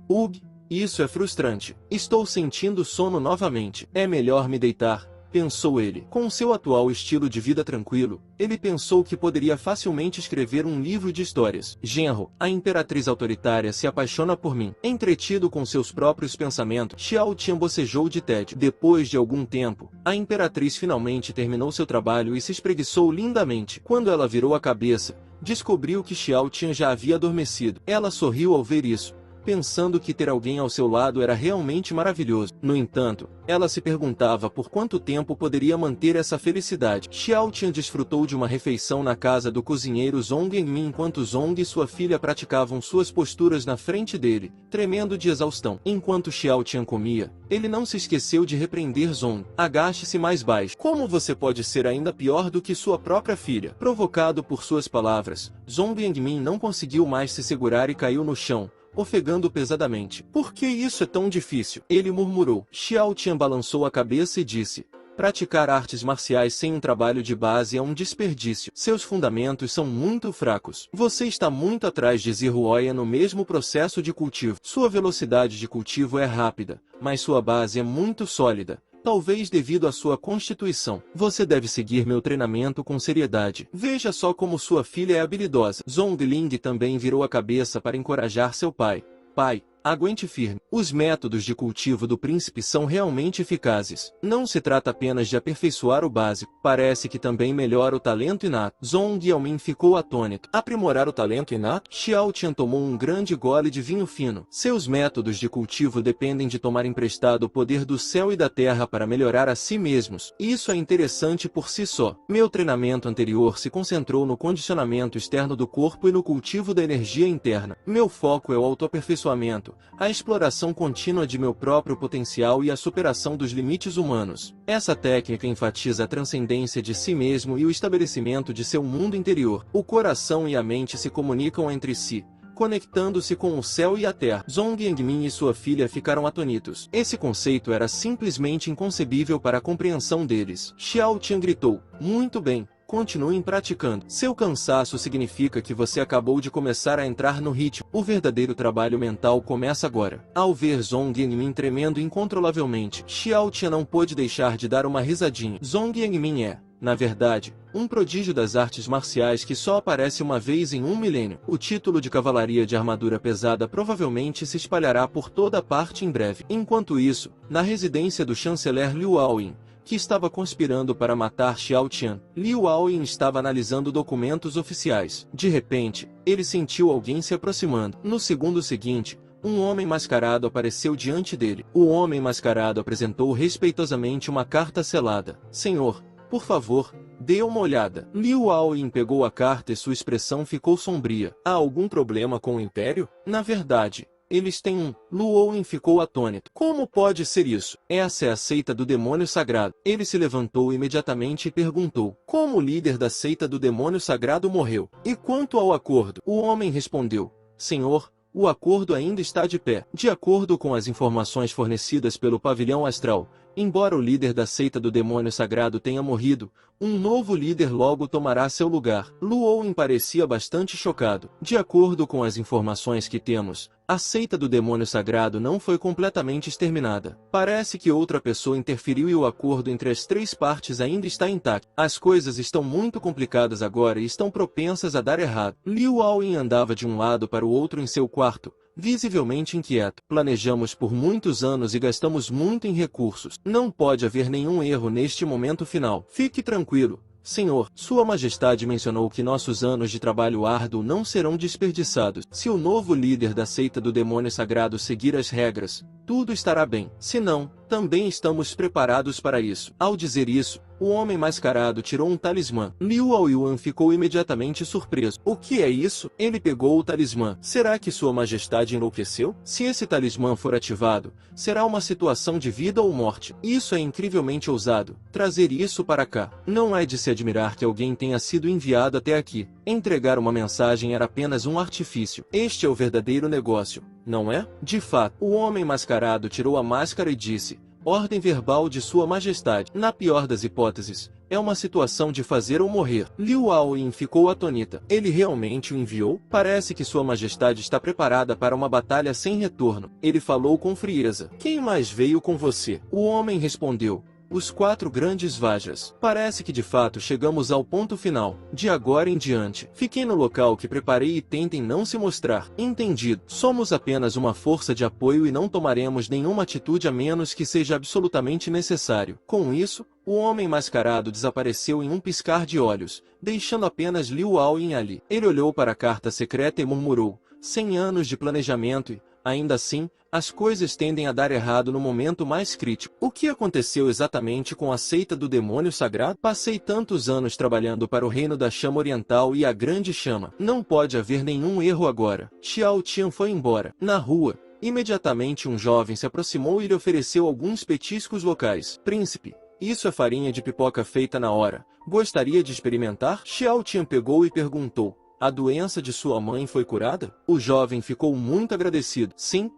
Isso é frustrante. Estou sentindo sono novamente. É melhor me deitar. pensou ele. Com seu atual estilo de vida tranquilo, ele pensou que poderia facilmente escrever um livro de histórias. Genro, a imperatriz autoritária se apaixona por mim. Entretido com seus próprios pensamentos, Xiao Tian bocejou de tédio. Depois de algum tempo, a imperatriz finalmente terminou seu trabalho e se espreguiçou lindamente. Quando ela virou a cabeça, descobriu que Xiao Tian já havia adormecido. Ela sorriu ao ver isso, pensando que ter alguém ao seu lado era realmente maravilhoso. No entanto, ela se perguntava por quanto tempo poderia manter essa felicidade. Xiao Tian desfrutou de uma refeição na casa do cozinheiro Zhong Yangmin enquanto Zhong e sua filha praticavam suas posturas na frente dele, tremendo de exaustão. Enquanto Xiao Tian comia, ele não se esqueceu de repreender Zhong. Agache-se mais baixo. Como você pode ser ainda pior do que sua própria filha? Provocado por suas palavras, Zhong Yangmin não conseguiu mais se segurar e caiu no chão, ofegando pesadamente. Por que isso é tão difícil? Ele murmurou. Xiao Tian balançou a cabeça e disse: praticar artes marciais sem um trabalho de base é um desperdício. Seus fundamentos são muito fracos. Você está muito atrás de Zihuoya no mesmo processo de cultivo. Sua velocidade de cultivo é rápida, mas sua base é muito sólida. Talvez devido à sua constituição. Você deve seguir meu treinamento com seriedade. Veja só como sua filha é habilidosa. Zhongling também virou a cabeça para encorajar seu pai. Pai, aguente firme. Os métodos de cultivo do príncipe são realmente eficazes. Não se trata apenas de aperfeiçoar o básico. Parece que também melhora o talento inato. Zhong Yaomin ficou atônito. Aprimorar o talento inato? Xiao Tian tomou um grande gole de vinho fino. Seus métodos de cultivo dependem de tomar emprestado o poder do céu e da terra para melhorar a si mesmos. Isso é interessante por si só. Meu treinamento anterior se concentrou no condicionamento externo do corpo e no cultivo da energia interna. Meu foco é o autoaperfeiçoamento, a exploração contínua de meu próprio potencial e a superação dos limites humanos. Essa técnica enfatiza a transcendência de si mesmo e o estabelecimento de seu mundo interior. O coração e a mente se comunicam entre si, conectando-se com o céu e a terra. Zhong Yangmin e sua filha ficaram atonitos. Esse conceito era simplesmente inconcebível para a compreensão deles. Xiao Tian gritou: muito bem. Continuem praticando. Seu cansaço significa que você acabou de começar a entrar no ritmo. O verdadeiro trabalho mental começa agora. Ao ver Zhong Yangmin tremendo incontrolavelmente, Xiao Tian não pôde deixar de dar uma risadinha. Zhong Yangmin é, na verdade, um prodígio das artes marciais que só aparece uma vez em um milênio. O título de cavalaria de armadura pesada provavelmente se espalhará por toda parte em breve. Enquanto isso, na residência do chanceler Liu Aoyin, que estava conspirando para matar Xiao Tian, Liu Aoyin estava analisando documentos oficiais. De repente, ele sentiu alguém se aproximando. No segundo seguinte, um homem mascarado apareceu diante dele. O homem mascarado apresentou respeitosamente uma carta selada. Senhor, por favor, dê uma olhada. Liu Aoyin pegou a carta e sua expressão ficou sombria. Há algum problema com o Império? Na verdade, eles têm um. Liu Aoyin ficou atônito. Como pode ser isso? Essa é a seita do demônio sagrado. Ele se levantou imediatamente e perguntou: como o líder da seita do demônio sagrado morreu? E quanto ao acordo? O homem respondeu: Senhor, o acordo ainda está de pé. De acordo com as informações fornecidas pelo pavilhão astral, embora o líder da seita do demônio sagrado tenha morrido, um novo líder logo tomará seu lugar. Liu Aoyin parecia bastante chocado. De acordo com as informações que temos, a seita do demônio sagrado não foi completamente exterminada. Parece que outra pessoa interferiu e o acordo entre as três partes ainda está intacto. As coisas estão muito complicadas agora e estão propensas a dar errado. Liu Aoyin andava de um lado para o outro em seu quarto, visivelmente inquieto. Planejamos por muitos anos e gastamos muito em recursos. Não pode haver nenhum erro neste momento final. Fique tranquilo, Senhor. Sua Majestade mencionou que nossos anos de trabalho árduo não serão desperdiçados. Se o novo líder da seita do demônio sagrado seguir as regras, tudo estará bem. Se não, também estamos preparados para isso. Ao dizer isso, o homem mascarado tirou um talismã. Liu Aoyin ficou imediatamente surpreso. O que é isso? Ele pegou o talismã. Será que Sua Majestade enlouqueceu? Se esse talismã for ativado, será uma situação de vida ou morte. Isso é incrivelmente ousado. Trazer isso para cá. Não é de se admirar que alguém tenha sido enviado até aqui. Entregar uma mensagem era apenas um artifício. Este é o verdadeiro negócio, não é? De fato, o homem mascarado tirou a máscara e disse: ordem verbal de Sua Majestade. Na pior das hipóteses, é uma situação de fazer ou morrer. Liu Aoyin ficou atonita. Ele realmente o enviou? Parece que Sua Majestade está preparada para uma batalha sem retorno. Ele falou com frieza. Quem mais veio com você? O homem respondeu: os 4 grandes Vajras. Parece que de fato chegamos ao ponto final. De agora em diante, fiquem no local que preparei e tentem não se mostrar. Entendido. Somos apenas uma força de apoio e não tomaremos nenhuma atitude a menos que seja absolutamente necessário. Com isso, o homem mascarado desapareceu em um piscar de olhos, deixando apenas Liu Aoyin ali. Ele olhou para a carta secreta e murmurou: 100 anos de planejamento e, ainda assim, as coisas tendem a dar errado no momento mais crítico. O que aconteceu exatamente com a seita do demônio sagrado? Passei tantos anos trabalhando para o reino da chama oriental e a grande chama. Não pode haver nenhum erro agora. Xiao Tian foi embora. Na rua, imediatamente um jovem se aproximou e lhe ofereceu alguns petiscos locais. Príncipe, isso é farinha de pipoca feita na hora. Gostaria de experimentar? Xiao Tian pegou e perguntou: a doença de sua mãe foi curada? O jovem ficou muito agradecido. Sim,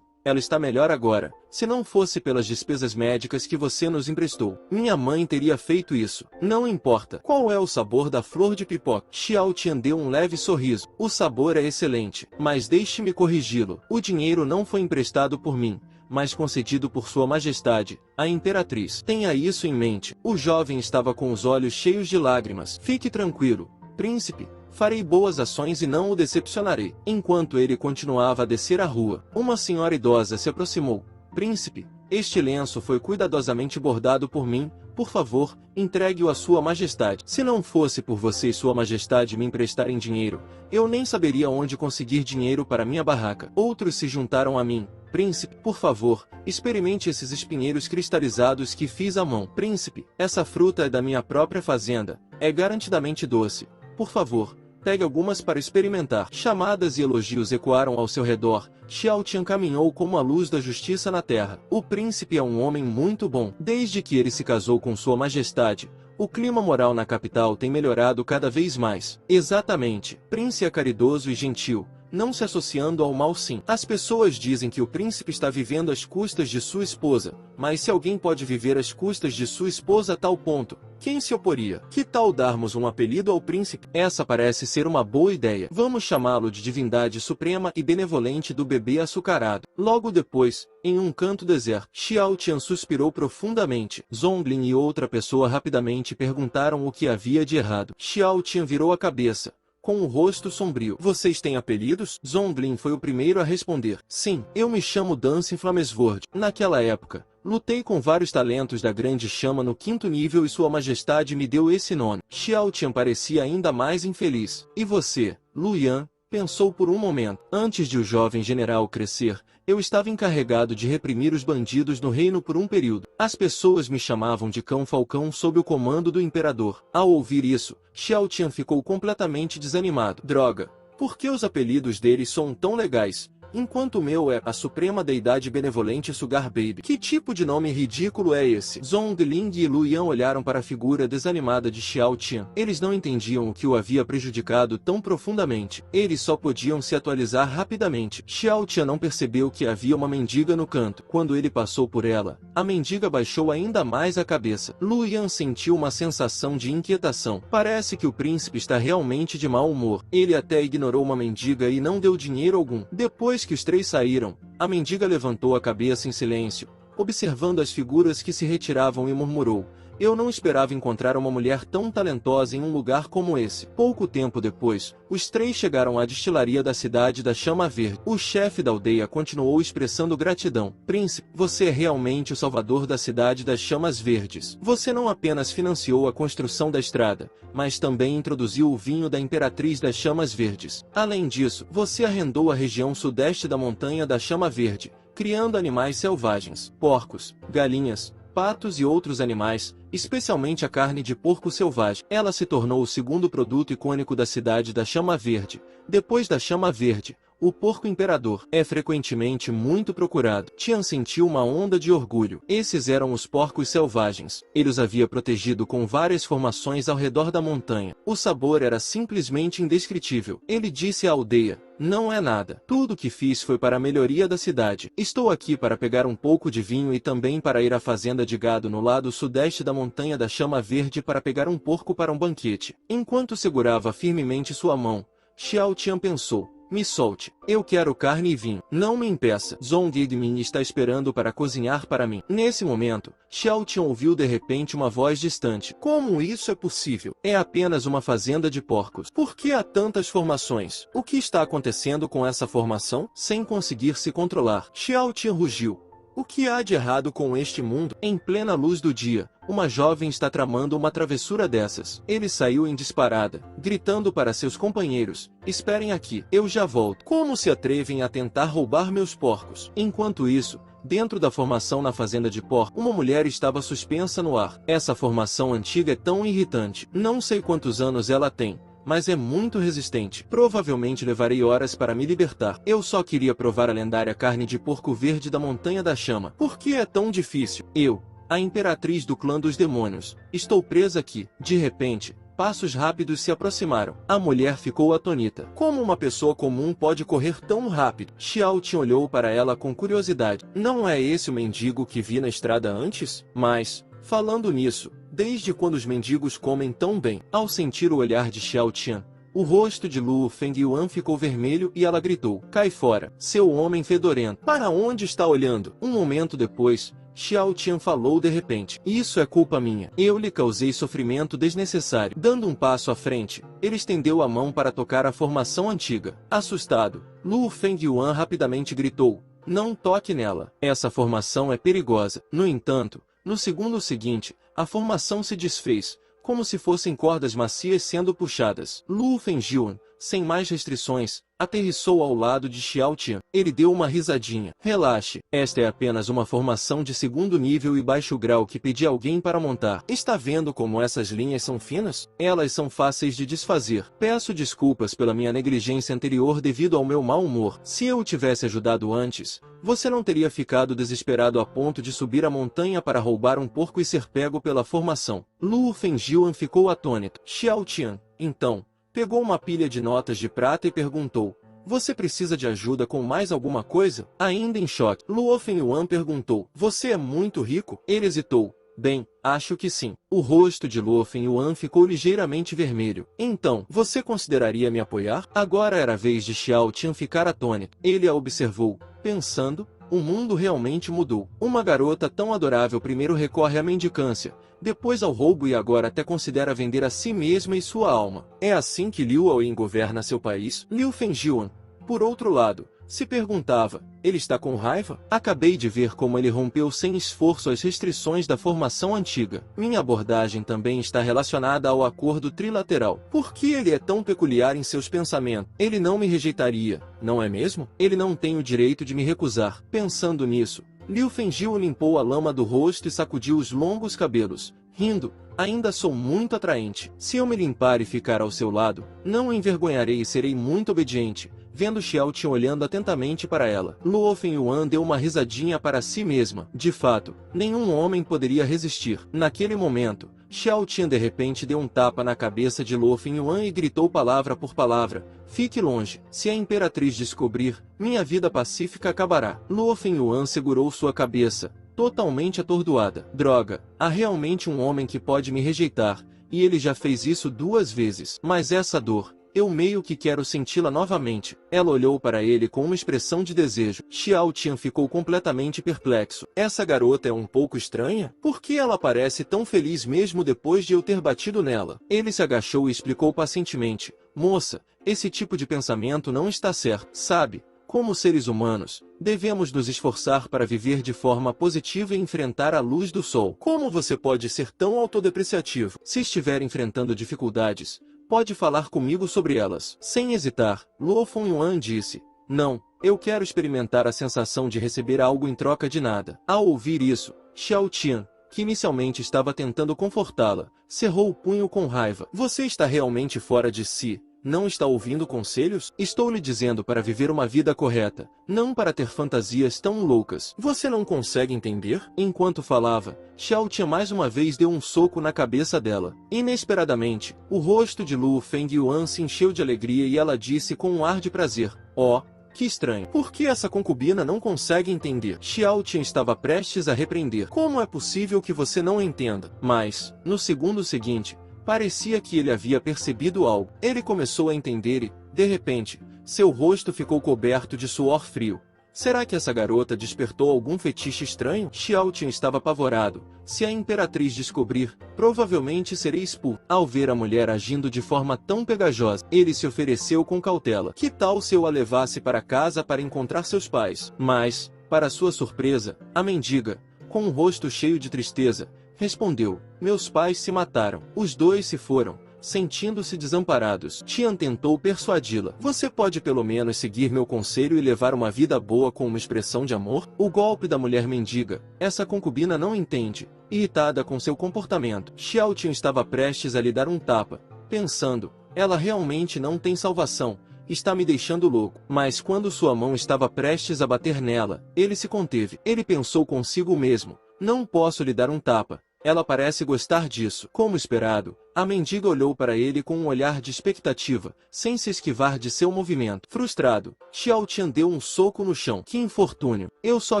ela está melhor agora. Se não fosse pelas despesas médicas que você nos emprestou, minha mãe teria feito isso. Não importa. Qual é o sabor da flor de pipoca? Xiao Tian deu um leve sorriso. O sabor é excelente, mas deixe-me corrigi-lo. O dinheiro não foi emprestado por mim, mas concedido por Sua Majestade, a Imperatriz. Tenha isso em mente. O jovem estava com os olhos cheios de lágrimas. Fique tranquilo, príncipe. Farei boas ações e não o decepcionarei. Enquanto ele continuava a descer a rua, uma senhora idosa se aproximou. Príncipe, este lenço foi cuidadosamente bordado por mim. Por favor, entregue-o a Sua Majestade. Se não fosse por você e Sua Majestade me emprestarem dinheiro, eu nem saberia onde conseguir dinheiro para minha barraca. Outros se juntaram a mim. Príncipe, por favor, experimente esses espinheiros cristalizados que fiz à mão. Príncipe, essa fruta é da minha própria fazenda. É garantidamente doce. Por favor, pegue algumas para experimentar. Chamadas e elogios ecoaram ao seu redor. Xiao Tian caminhou como a luz da justiça na terra. O príncipe é um homem muito bom. Desde que ele se casou com Sua Majestade, o clima moral na capital tem melhorado cada vez mais. Exatamente. Príncipe é caridoso e gentil, não se associando ao mal sim. As pessoas dizem que o príncipe está vivendo às custas de sua esposa, mas se alguém pode viver às custas de sua esposa a tal ponto, quem se oporia? Que tal darmos um apelido ao príncipe? Essa parece ser uma boa ideia. Vamos chamá-lo de divindade suprema e benevolente do bebê açucarado. Logo depois, em um canto deserto, Xiao Tian suspirou profundamente. Zonglin e outra pessoa rapidamente perguntaram o que havia de errado. Xiao Tian virou a cabeça, com o rosto sombrio. Vocês têm apelidos? Zonglin foi o primeiro a responder. Sim, eu me chamo Dance Flamesword. Naquela época, lutei com vários talentos da grande chama no 5º nível e Sua Majestade me deu esse nome. Xiao Tian parecia ainda mais infeliz. E você, Lu Yan? Pensou por um momento. Antes de o jovem general crescer, eu estava encarregado de reprimir os bandidos no reino por um período. As pessoas me chamavam de Cão Falcão sob o comando do imperador. Ao ouvir isso, Xiao Tian ficou completamente desanimado. Droga! Por que os apelidos deles são tão legais, enquanto o meu é a Suprema Deidade Benevolente Sugar Baby? Que tipo de nome ridículo é esse? Zongling e Lu Yan olharam para a figura desanimada de Xiao Tian. Eles não entendiam o que o havia prejudicado tão profundamente. Eles só podiam se atualizar rapidamente. Xiao Tian não percebeu que havia uma mendiga no canto. Quando ele passou por ela, a mendiga baixou ainda mais a cabeça. Lu Yan sentiu uma sensação de inquietação. Parece que o príncipe está realmente de mau humor. Ele até ignorou uma mendiga e não deu dinheiro algum. Depois que os 3 saíram, a mendiga levantou a cabeça em silêncio, observando as figuras que se retiravam e murmurou: eu não esperava encontrar uma mulher tão talentosa em um lugar como esse. Pouco tempo depois, os 3 chegaram à destilaria da cidade da Chama Verde. O chefe da aldeia continuou expressando gratidão. Príncipe, você é realmente o salvador da cidade das Chamas Verdes. Você não apenas financiou a construção da estrada, mas também introduziu o vinho da Imperatriz das Chamas Verdes. Além disso, você arrendou a região sudeste da Montanha da Chama Verde, criando animais selvagens, porcos, galinhas, patos e outros animais, especialmente a carne de porco selvagem. Ela se tornou o 2º produto icônico da cidade da Chama Verde. Depois da Chama Verde, o porco imperador é frequentemente muito procurado. Tian sentiu uma onda de orgulho. Esses eram os porcos selvagens. Ele os havia protegido com várias formações ao redor da montanha. O sabor era simplesmente indescritível. Ele disse à aldeia: não é nada. Tudo o que fiz foi para a melhoria da cidade. Estou aqui para pegar um pouco de vinho e também para ir à fazenda de gado no lado sudeste da Montanha da Chama Verde para pegar um porco para um banquete. Enquanto segurava firmemente sua mão, Xiao Tian pensou: Me solte. Eu quero carne e vinho. Não me impeça. Zhong Yiming está esperando para cozinhar para mim. Nesse momento, Xiao Tian ouviu de repente uma voz distante. Como isso é possível? É apenas uma fazenda de porcos. Por que há tantas formações? O que está acontecendo com essa formação? Sem conseguir se controlar, Xiao Tian rugiu. O que há de errado com este mundo? Em plena luz do dia, uma jovem está tramando uma travessura dessas. Ele saiu em disparada, gritando para seus companheiros: esperem aqui, eu já volto. Como se atrevem a tentar roubar meus porcos? Enquanto isso, dentro da formação na fazenda de porco, uma mulher estava suspensa no ar. Essa formação antiga é tão irritante. Não sei quantos anos ela tem, mas é muito resistente. Provavelmente levarei horas para me libertar. Eu só queria provar a lendária carne de porco verde da Montanha da Chama. Por que é tão difícil? Eu, a imperatriz do clã dos demônios, estou presa aqui. De repente, passos rápidos se aproximaram. A mulher ficou atônita. Como uma pessoa comum pode correr tão rápido? Xiao Tian olhou para ela com curiosidade. Não é esse o mendigo que vi na estrada antes? Mas, falando nisso, desde quando os mendigos comem tão bem? Ao sentir o olhar de Xiao Tian, o rosto de Luo Fengyuan ficou vermelho e ela gritou: cai fora, seu homem fedorento. Para onde está olhando? Um momento depois, Xiao Tian falou de repente: isso é culpa minha. Eu lhe causei sofrimento desnecessário. Dando um passo à frente, ele estendeu a mão para tocar a formação antiga. Assustado, Luo Fengyuan rapidamente gritou: não toque nela. Essa formação é perigosa. No entanto, no segundo seguinte, a formação se desfez, como se fossem cordas macias sendo puxadas. Luo Fengyuan, sem mais restrições, aterrissou ao lado de Xiao Tian. Ele deu uma risadinha. Relaxe, esta é apenas uma formação de segundo nível e baixo grau que pedi alguém para montar. Está vendo como essas linhas são finas? Elas são fáceis de desfazer. Peço desculpas pela minha negligência anterior devido ao meu mau humor. Se eu o tivesse ajudado antes, você não teria ficado desesperado a ponto de subir a montanha para roubar um porco e ser pego pela formação. Luo Fengyuan ficou atônito. Xiao Tian, então, pegou uma pilha de notas de prata e perguntou: você precisa de ajuda com mais alguma coisa? Ainda em choque, Luo Fengyuan perguntou: você é muito rico? Ele hesitou. Bem, acho que sim. O rosto de Luo Fengyuan ficou ligeiramente vermelho. Então, você consideraria me apoiar? Agora era a vez de Xiao Tian ficar atônito. Ele a observou, pensando: o mundo realmente mudou. Uma garota tão adorável primeiro recorre à mendicância, depois ao roubo e agora até considera vender a si mesma e sua alma. É assim que Liu Aoyin governa seu país? Liu Fengyuan, por outro lado, se perguntava: ele está com raiva? Acabei de ver como ele rompeu sem esforço as restrições da formação antiga. Minha abordagem também está relacionada ao acordo trilateral. Por que ele é tão peculiar em seus pensamentos? Ele não me rejeitaria, não é mesmo? Ele não tem o direito de me recusar. Pensando nisso, Liu Fengyuan limpou a lama do rosto e sacudiu os longos cabelos, rindo: ainda sou muito atraente. Se eu me limpar e ficar ao seu lado, não o envergonharei e serei muito obediente. Vendo Xiao Tian olhando atentamente para ela, Luo Fengyuan deu uma risadinha para si mesma. De fato, nenhum homem poderia resistir. Naquele momento, Xiao Tian de repente deu um tapa na cabeça de Luo Fengyuan e gritou palavra por palavra: fique longe. Se a imperatriz descobrir, minha vida pacífica acabará. Luo Fengyuan segurou sua cabeça, totalmente atordoada. Droga, há realmente um homem que pode me rejeitar, e ele já fez isso 2 vezes. Mas essa dor, eu meio que quero senti-la novamente. Ela olhou para ele com uma expressão de desejo. Xiao Tian ficou completamente perplexo. Essa garota é um pouco estranha? Por que ela parece tão feliz mesmo depois de eu ter batido nela? Ele se agachou e explicou pacientemente: moça, esse tipo de pensamento não está certo. Sabe, como seres humanos, devemos nos esforçar para viver de forma positiva e enfrentar a luz do sol. Como você pode ser tão autodepreciativo? Se estiver enfrentando dificuldades, pode falar comigo sobre elas. Sem hesitar, Luo Fengyuan disse: não, eu quero experimentar a sensação de receber algo em troca de nada. Ao ouvir isso, Xiao Tian, que inicialmente estava tentando confortá-la, cerrou o punho com raiva. Você está realmente fora de si? Não está ouvindo conselhos? Estou lhe dizendo para viver uma vida correta, não para ter fantasias tão loucas. Você não consegue entender? Enquanto falava, Xiao Tian mais uma vez deu um soco na cabeça dela. Inesperadamente, o rosto de Luo Fengyuan se encheu de alegria e ela disse com um ar de prazer: oh, que estranho. Por que essa concubina não consegue entender? Xiao Tian estava prestes a repreender: como é possível que você não entenda? Mas, no segundo seguinte, parecia que ele havia percebido algo. Ele começou a entender e, de repente, Seu rosto ficou coberto de suor frio. Será que essa garota despertou algum fetiche estranho? Xiao Tian estava apavorado. Se a imperatriz descobrir, provavelmente serei expulso. Ao ver a mulher agindo de forma tão pegajosa, ele se ofereceu com cautela. Que tal se eu a levasse para casa para encontrar seus pais? Mas, para sua surpresa, a mendiga, com um rosto cheio de tristeza, respondeu: meus pais se mataram. Os dois se foram. Sentindo-se desamparados, Tian tentou persuadi-la. Você pode pelo menos seguir meu conselho e levar uma vida boa com uma expressão de amor? O golpe da mulher mendiga. Essa concubina não entende. Irritada com seu comportamento, Xiao Tian estava prestes a lhe dar um tapa, pensando, ela realmente não tem salvação, está me deixando louco. Mas quando sua mão estava prestes a bater nela, ele se conteve. Ele pensou consigo mesmo, não posso lhe dar um tapa. Ela parece gostar disso. Como esperado, a mendiga olhou para ele com um olhar de expectativa, sem se esquivar de seu movimento. Frustrado, Xiao Tian deu um soco no chão. Que infortúnio! Eu só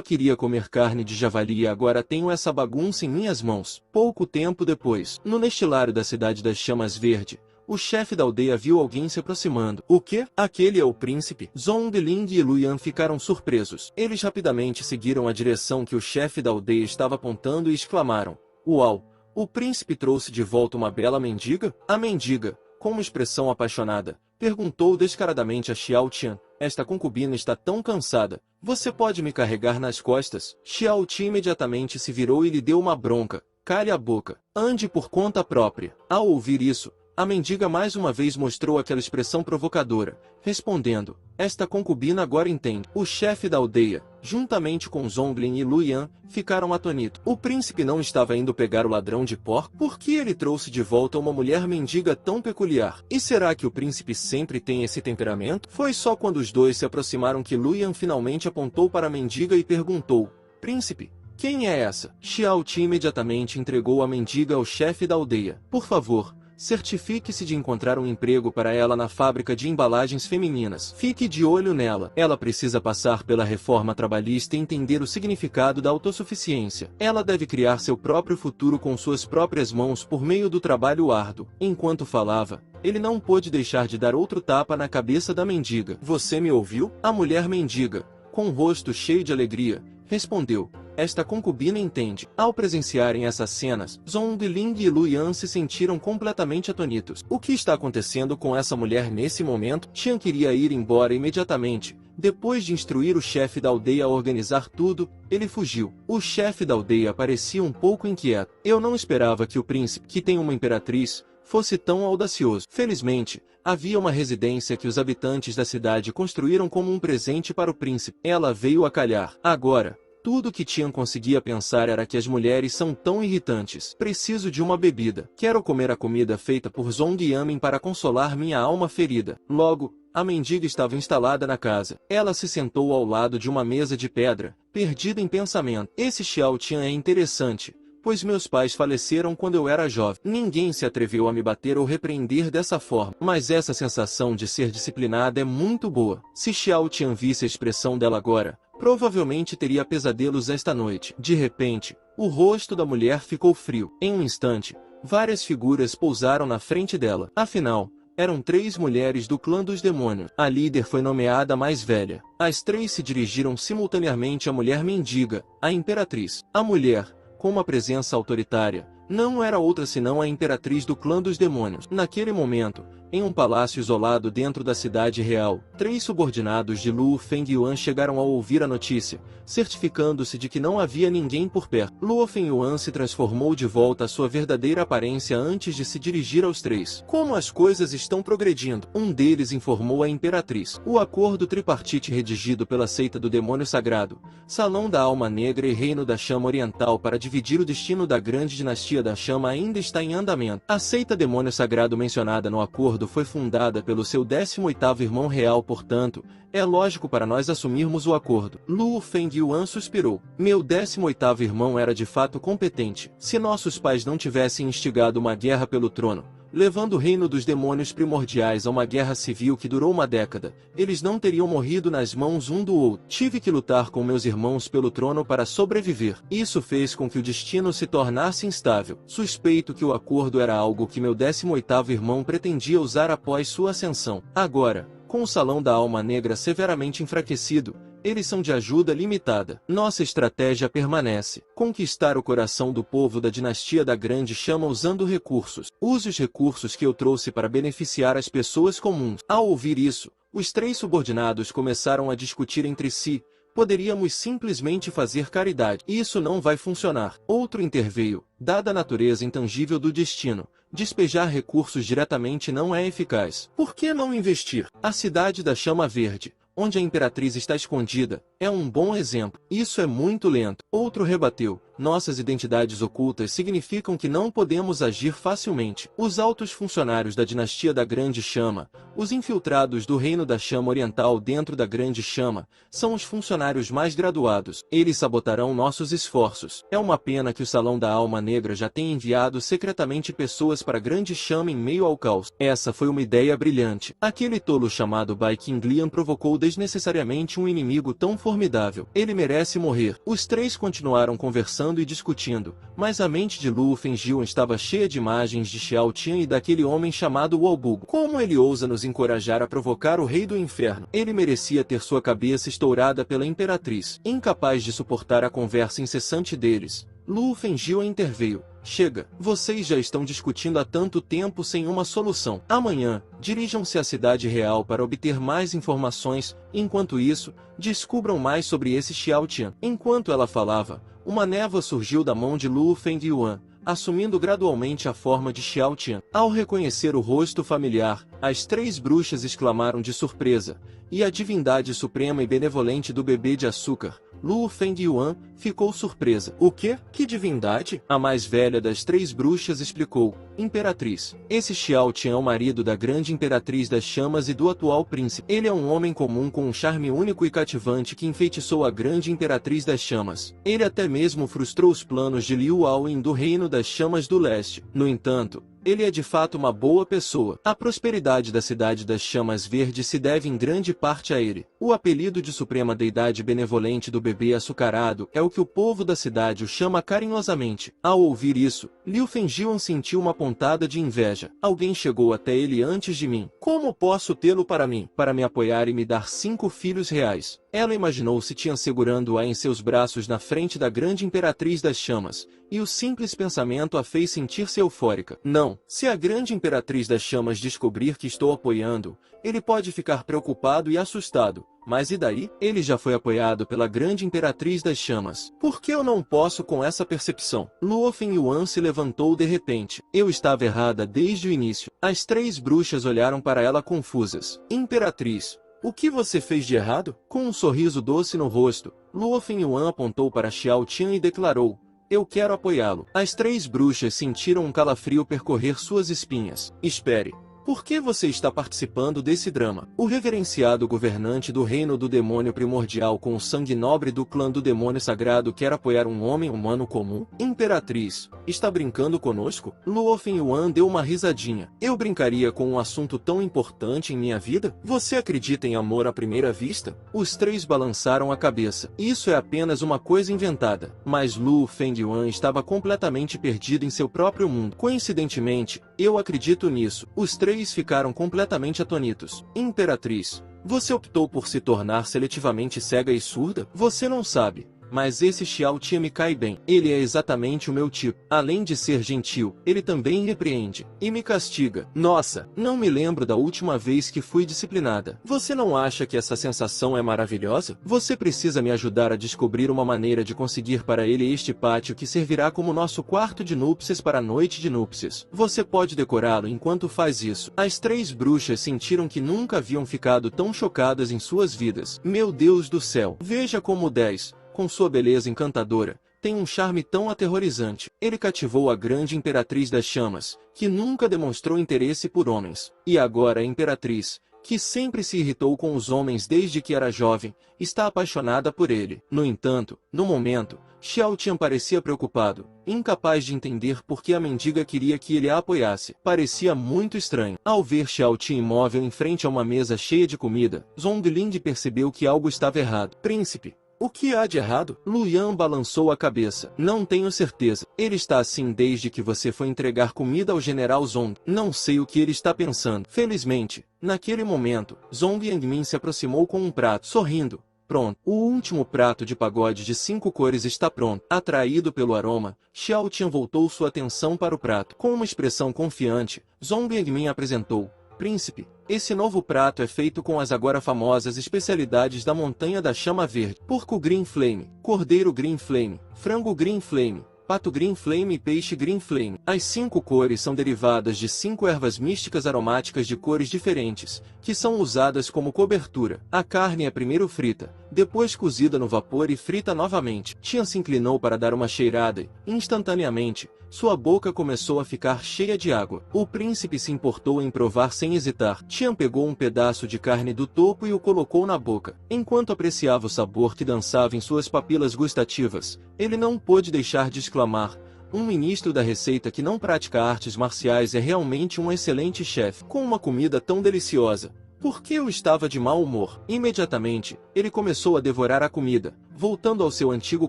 queria comer carne de javali e agora tenho essa bagunça em minhas mãos. Pouco tempo depois, no destilário da cidade das Chamas Verde, o chefe da aldeia viu alguém se aproximando. O quê? Aquele é o príncipe? Zhongling e Luyan ficaram surpresos. Eles rapidamente seguiram a direção que o chefe da aldeia estava apontando e exclamaram: uau! O príncipe trouxe de volta uma bela mendiga? A mendiga, com uma expressão apaixonada, perguntou descaradamente a Xiao Tian: esta concubina está tão cansada, você pode me carregar nas costas? Xiao Tian imediatamente se virou e lhe deu uma bronca: cale a boca, ande por conta própria. Ao ouvir isso, a mendiga mais uma vez mostrou aquela expressão provocadora, respondendo: esta concubina agora entende. O chefe da aldeia, juntamente com Zhongling e Luyan, ficaram atônitos. O príncipe não estava indo pegar o ladrão de porco? Por que ele trouxe de volta uma mulher mendiga tão peculiar? E será que o príncipe sempre tem esse temperamento? Foi só quando os dois se aproximaram que Luyan finalmente apontou para a mendiga e perguntou: príncipe, quem é essa? Xiao Ti imediatamente entregou a mendiga ao chefe da aldeia. Por favor, certifique-se de encontrar um emprego para ela na fábrica de embalagens femininas. Fique de olho nela. Ela precisa passar pela reforma trabalhista e entender o significado da autossuficiência. Ela deve criar seu próprio futuro com suas próprias mãos por meio do trabalho árduo. Enquanto falava, ele não pôde deixar de dar outro tapa na cabeça da mendiga. Você me ouviu? A mulher mendiga, com o rosto cheio de alegria, respondeu: esta concubina entende. Ao presenciarem essas cenas, Zhongling e Luyan se sentiram completamente atônitos. O que está acontecendo com essa mulher nesse momento? Tian queria ir embora imediatamente. Depois de instruir o chefe da aldeia a organizar tudo, ele fugiu. O chefe da aldeia parecia um pouco inquieto. Eu não esperava que o príncipe, que tem uma imperatriz, fosse tão audacioso. Felizmente, havia uma residência que os habitantes da cidade construíram como um presente para o príncipe. Ela veio a calhar. Agora, tudo que Tian conseguia pensar era que as mulheres são tão irritantes. Preciso de uma bebida. Quero comer a comida feita por Zhongyamin para consolar minha alma ferida. Logo, a mendiga estava instalada na casa. Ela se sentou ao lado de uma mesa de pedra, perdida em pensamento. Esse Xiao Tian é interessante, pois meus pais faleceram quando eu era jovem. Ninguém se atreveu a me bater ou repreender dessa forma. Mas essa sensação de ser disciplinada é muito boa. Se Xiao Tian visse a expressão dela agora, provavelmente teria pesadelos esta noite. De repente, o rosto da mulher ficou frio. Em um instante, várias figuras pousaram na frente dela. Afinal, eram 3 mulheres do clã dos demônios. A líder foi nomeada mais velha. As 3 se dirigiram simultaneamente à mulher mendiga, a imperatriz. A mulher, com uma presença autoritária, não era outra senão a imperatriz do clã dos demônios. Naquele momento, em um palácio isolado dentro da cidade real, 3 subordinados de Luo Fengyuan chegaram ao ouvir a notícia, certificando-se de que não havia ninguém por perto. Luo Fengyuan se transformou de volta à sua verdadeira aparência antes de se dirigir aos 3. Como as coisas estão progredindo? Um deles informou a imperatriz. O acordo tripartite redigido pela seita do demônio sagrado, Salão da Alma Negra e Reino da Chama Oriental para dividir o destino da grande dinastia da Chama ainda está em andamento. A seita demônio sagrado mencionada no acordo foi fundada pelo seu 18º irmão real, portanto, é lógico para nós assumirmos o acordo. Luo Fengyuan suspirou. Meu 18º irmão era de fato competente. Se nossos pais não tivessem instigado uma guerra pelo trono, levando o reino dos demônios primordiais a uma guerra civil que durou uma década, eles não teriam morrido nas mãos um do outro. Tive que lutar com meus irmãos pelo trono para sobreviver. Isso fez com que o destino se tornasse instável. Suspeito que o acordo era algo que meu 18º irmão pretendia usar após sua ascensão. Agora, Com o Salão da Alma Negra severamente enfraquecido, eles são de ajuda limitada. Nossa estratégia permanece: conquistar o coração do povo da dinastia da Grande Chama usando recursos. Use os recursos que eu trouxe para beneficiar as pessoas comuns. Ao ouvir isso, os 3 subordinados começaram a discutir entre si. Poderíamos simplesmente fazer caridade. Isso não vai funcionar. Outro interveio: dada a natureza intangível do destino, despejar recursos diretamente não é eficaz. Por que não investir? A cidade da Chama Verde, onde a Imperatriz está escondida, é um bom exemplo. Isso é muito lento. Outro rebateu: nossas identidades ocultas significam que não podemos agir facilmente. Os altos funcionários da dinastia da Grande Chama, os infiltrados do Reino da Chama Oriental dentro da Grande Chama, são os funcionários mais graduados. Eles sabotarão nossos esforços. É uma pena que o Salão da Alma Negra já tenha enviado secretamente pessoas para a Grande Chama em meio ao caos. Essa foi uma ideia brilhante. Aquele tolo chamado Bai Qinglian provocou desnecessariamente um inimigo tão formidável. Ele merece morrer. Os 3 continuaram conversando e discutindo, mas a mente de Luo Fengjian estava cheia de imagens de Xiao Tian e daquele homem chamado Wolbugo. Como ele ousa nos encorajar a provocar o Rei do Inferno? Ele merecia ter sua cabeça estourada pela Imperatriz. Incapaz de suportar a conversa incessante deles, Luo Fengjian interveio: chega, vocês já estão discutindo há tanto tempo sem uma solução. Amanhã, dirijam-se à cidade real para obter mais informações. Enquanto isso, descubram mais sobre esse Xiao Tian. Enquanto ela falava, uma névoa surgiu da mão de Luo Fengjian, assumindo gradualmente a forma de Xiao Tian. Ao reconhecer o rosto familiar, as 3 bruxas exclamaram de surpresa, e a divindade suprema e benevolente do bebê de açúcar, Luo Fengjian, ficou surpresa. O quê? Que divindade? A mais velha das 3 bruxas explicou: Imperatriz, esse Xiao Tian é o marido da grande Imperatriz das Chamas e do atual príncipe. Ele é um homem comum com um charme único e cativante que enfeitiçou a grande Imperatriz das Chamas. Ele até mesmo frustrou os planos de Liu Aoyin do Reino das Chamas do Leste. No entanto, ele é de fato uma boa pessoa. A prosperidade da Cidade das Chamas Verdes se deve em grande parte a ele. O apelido de Suprema Deidade Benevolente do bebê açucarado é o que o povo da cidade o chama carinhosamente. Ao ouvir isso, Liu Fengjian sentiu uma pontada de inveja. Alguém chegou até ele antes de mim. Como posso tê-lo para mim? Para me apoiar e me dar 5 filhos reais. Ela imaginou se tinha segurando-a em seus braços na frente da grande Imperatriz das Chamas, e o simples pensamento a fez sentir-se eufórica. Não, se a grande Imperatriz das Chamas descobrir que estou apoiando, ele pode ficar preocupado e assustado. Mas e daí? Ele já foi apoiado pela grande Imperatriz das Chamas. Por que eu não posso com essa percepção? Luo Fengjian se levantou de repente. Eu estava errada desde o início. As 3 bruxas olharam para ela confusas. Imperatriz, o que você fez de errado? Com um sorriso doce no rosto, Luo Fengjian apontou para Xiao Tian e declarou: eu quero apoiá-lo. As 3 bruxas sentiram um calafrio percorrer suas espinhas. Espere. Por que você está participando desse drama? O reverenciado governante do reino do demônio primordial com o sangue nobre do clã do demônio sagrado quer apoiar um homem humano comum? Imperatriz, está brincando conosco? Luo Fengjian deu uma risadinha. Eu brincaria com um assunto tão importante em minha vida? Você acredita em amor à primeira vista? Os 3 balançaram a cabeça. Isso é apenas uma coisa inventada. Mas Luo Fengjian estava completamente perdido em seu próprio mundo. Coincidentemente, eu acredito nisso. Os 3 ficaram completamente atônitos. Imperatriz, você optou por se tornar seletivamente cega e surda? Você não sabe, mas esse Xiao Tian me cai bem. Ele é exatamente o meu tipo. Além de ser gentil, ele também repreende e me castiga. Nossa, não me lembro da última vez que fui disciplinada. Você não acha que essa sensação é maravilhosa? Você precisa me ajudar a descobrir uma maneira de conseguir para ele este pátio que servirá como nosso quarto de núpcias para a noite de núpcias. Você pode decorá-lo enquanto faz isso. As 3 bruxas sentiram que nunca haviam ficado tão chocadas em suas vidas. Meu Deus do céu! Veja como o 10, com sua beleza encantadora, tem um charme tão aterrorizante. Ele cativou a grande Imperatriz das Chamas, que nunca demonstrou interesse por homens. E agora a Imperatriz, que sempre se irritou com os homens desde que era jovem, está apaixonada por ele. No entanto, no momento, Xiao Tian parecia preocupado, incapaz de entender por que a mendiga queria que ele a apoiasse. Parecia muito estranho. Ao ver Xiao Tian imóvel em frente a uma mesa cheia de comida, Zhongling percebeu que algo estava errado. Príncipe, O que há de errado? Luyan balançou a cabeça. Não tenho certeza. Ele está assim desde que você foi entregar comida ao General Zong. Não sei o que ele está pensando. Felizmente, naquele momento, Zong Yangmin se aproximou com um prato, sorrindo. Pronto. O último prato de pagode de 5 cores está pronto. Atraído pelo aroma, Xiao Tian voltou sua atenção para o prato. Com uma expressão confiante, Zong Yangmin apresentou. Príncipe, esse novo prato é feito com as agora famosas especialidades da Montanha da Chama Verde. Porco Green Flame, cordeiro Green Flame, frango Green Flame, pato Green Flame e peixe Green Flame. As 5 cores são derivadas de 5 ervas místicas aromáticas de cores diferentes, que são usadas como cobertura. A carne é primeiro frita, depois cozida no vapor e frita novamente. Tian se inclinou para dar uma cheirada e, instantaneamente, sua boca começou a ficar cheia de água. O príncipe se importou em provar sem hesitar. Tian pegou um pedaço de carne do topo e o colocou na boca. Enquanto apreciava o sabor que dançava em suas papilas gustativas, ele não pôde deixar de exclamar: um ministro da receita que não pratica artes marciais é realmente um excelente chefe. Com uma comida tão deliciosa, por que eu estava de mau humor? Imediatamente, ele começou a devorar a comida, voltando ao seu antigo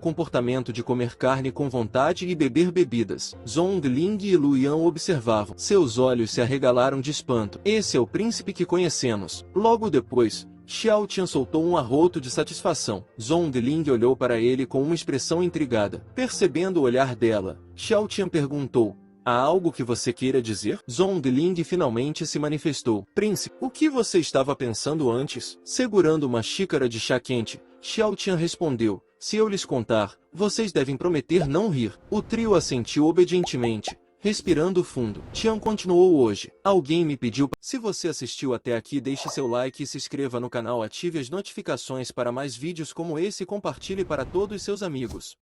comportamento de comer carne com vontade e beber bebidas. Zong Ling e Luyan observavam. Seus olhos se arregalaram de espanto. Esse é o príncipe que conhecemos. Logo depois, Xiao Tian soltou um arroto de satisfação. Zong Ling olhou para ele com uma expressão intrigada. Percebendo o olhar dela, Xiao Tian perguntou: há algo que você queira dizer? Zong Ling finalmente se manifestou. Príncipe, o que você estava pensando antes? Segurando uma xícara de chá quente, Xiao Tian respondeu: se eu lhes contar, vocês devem prometer não rir. O trio assentiu obedientemente. Respirando fundo, Tian continuou hoje. Alguém me pediu. Se você assistiu até aqui, deixe seu like e se inscreva no canal, ative as notificações para mais vídeos como esse e compartilhe para todos seus amigos.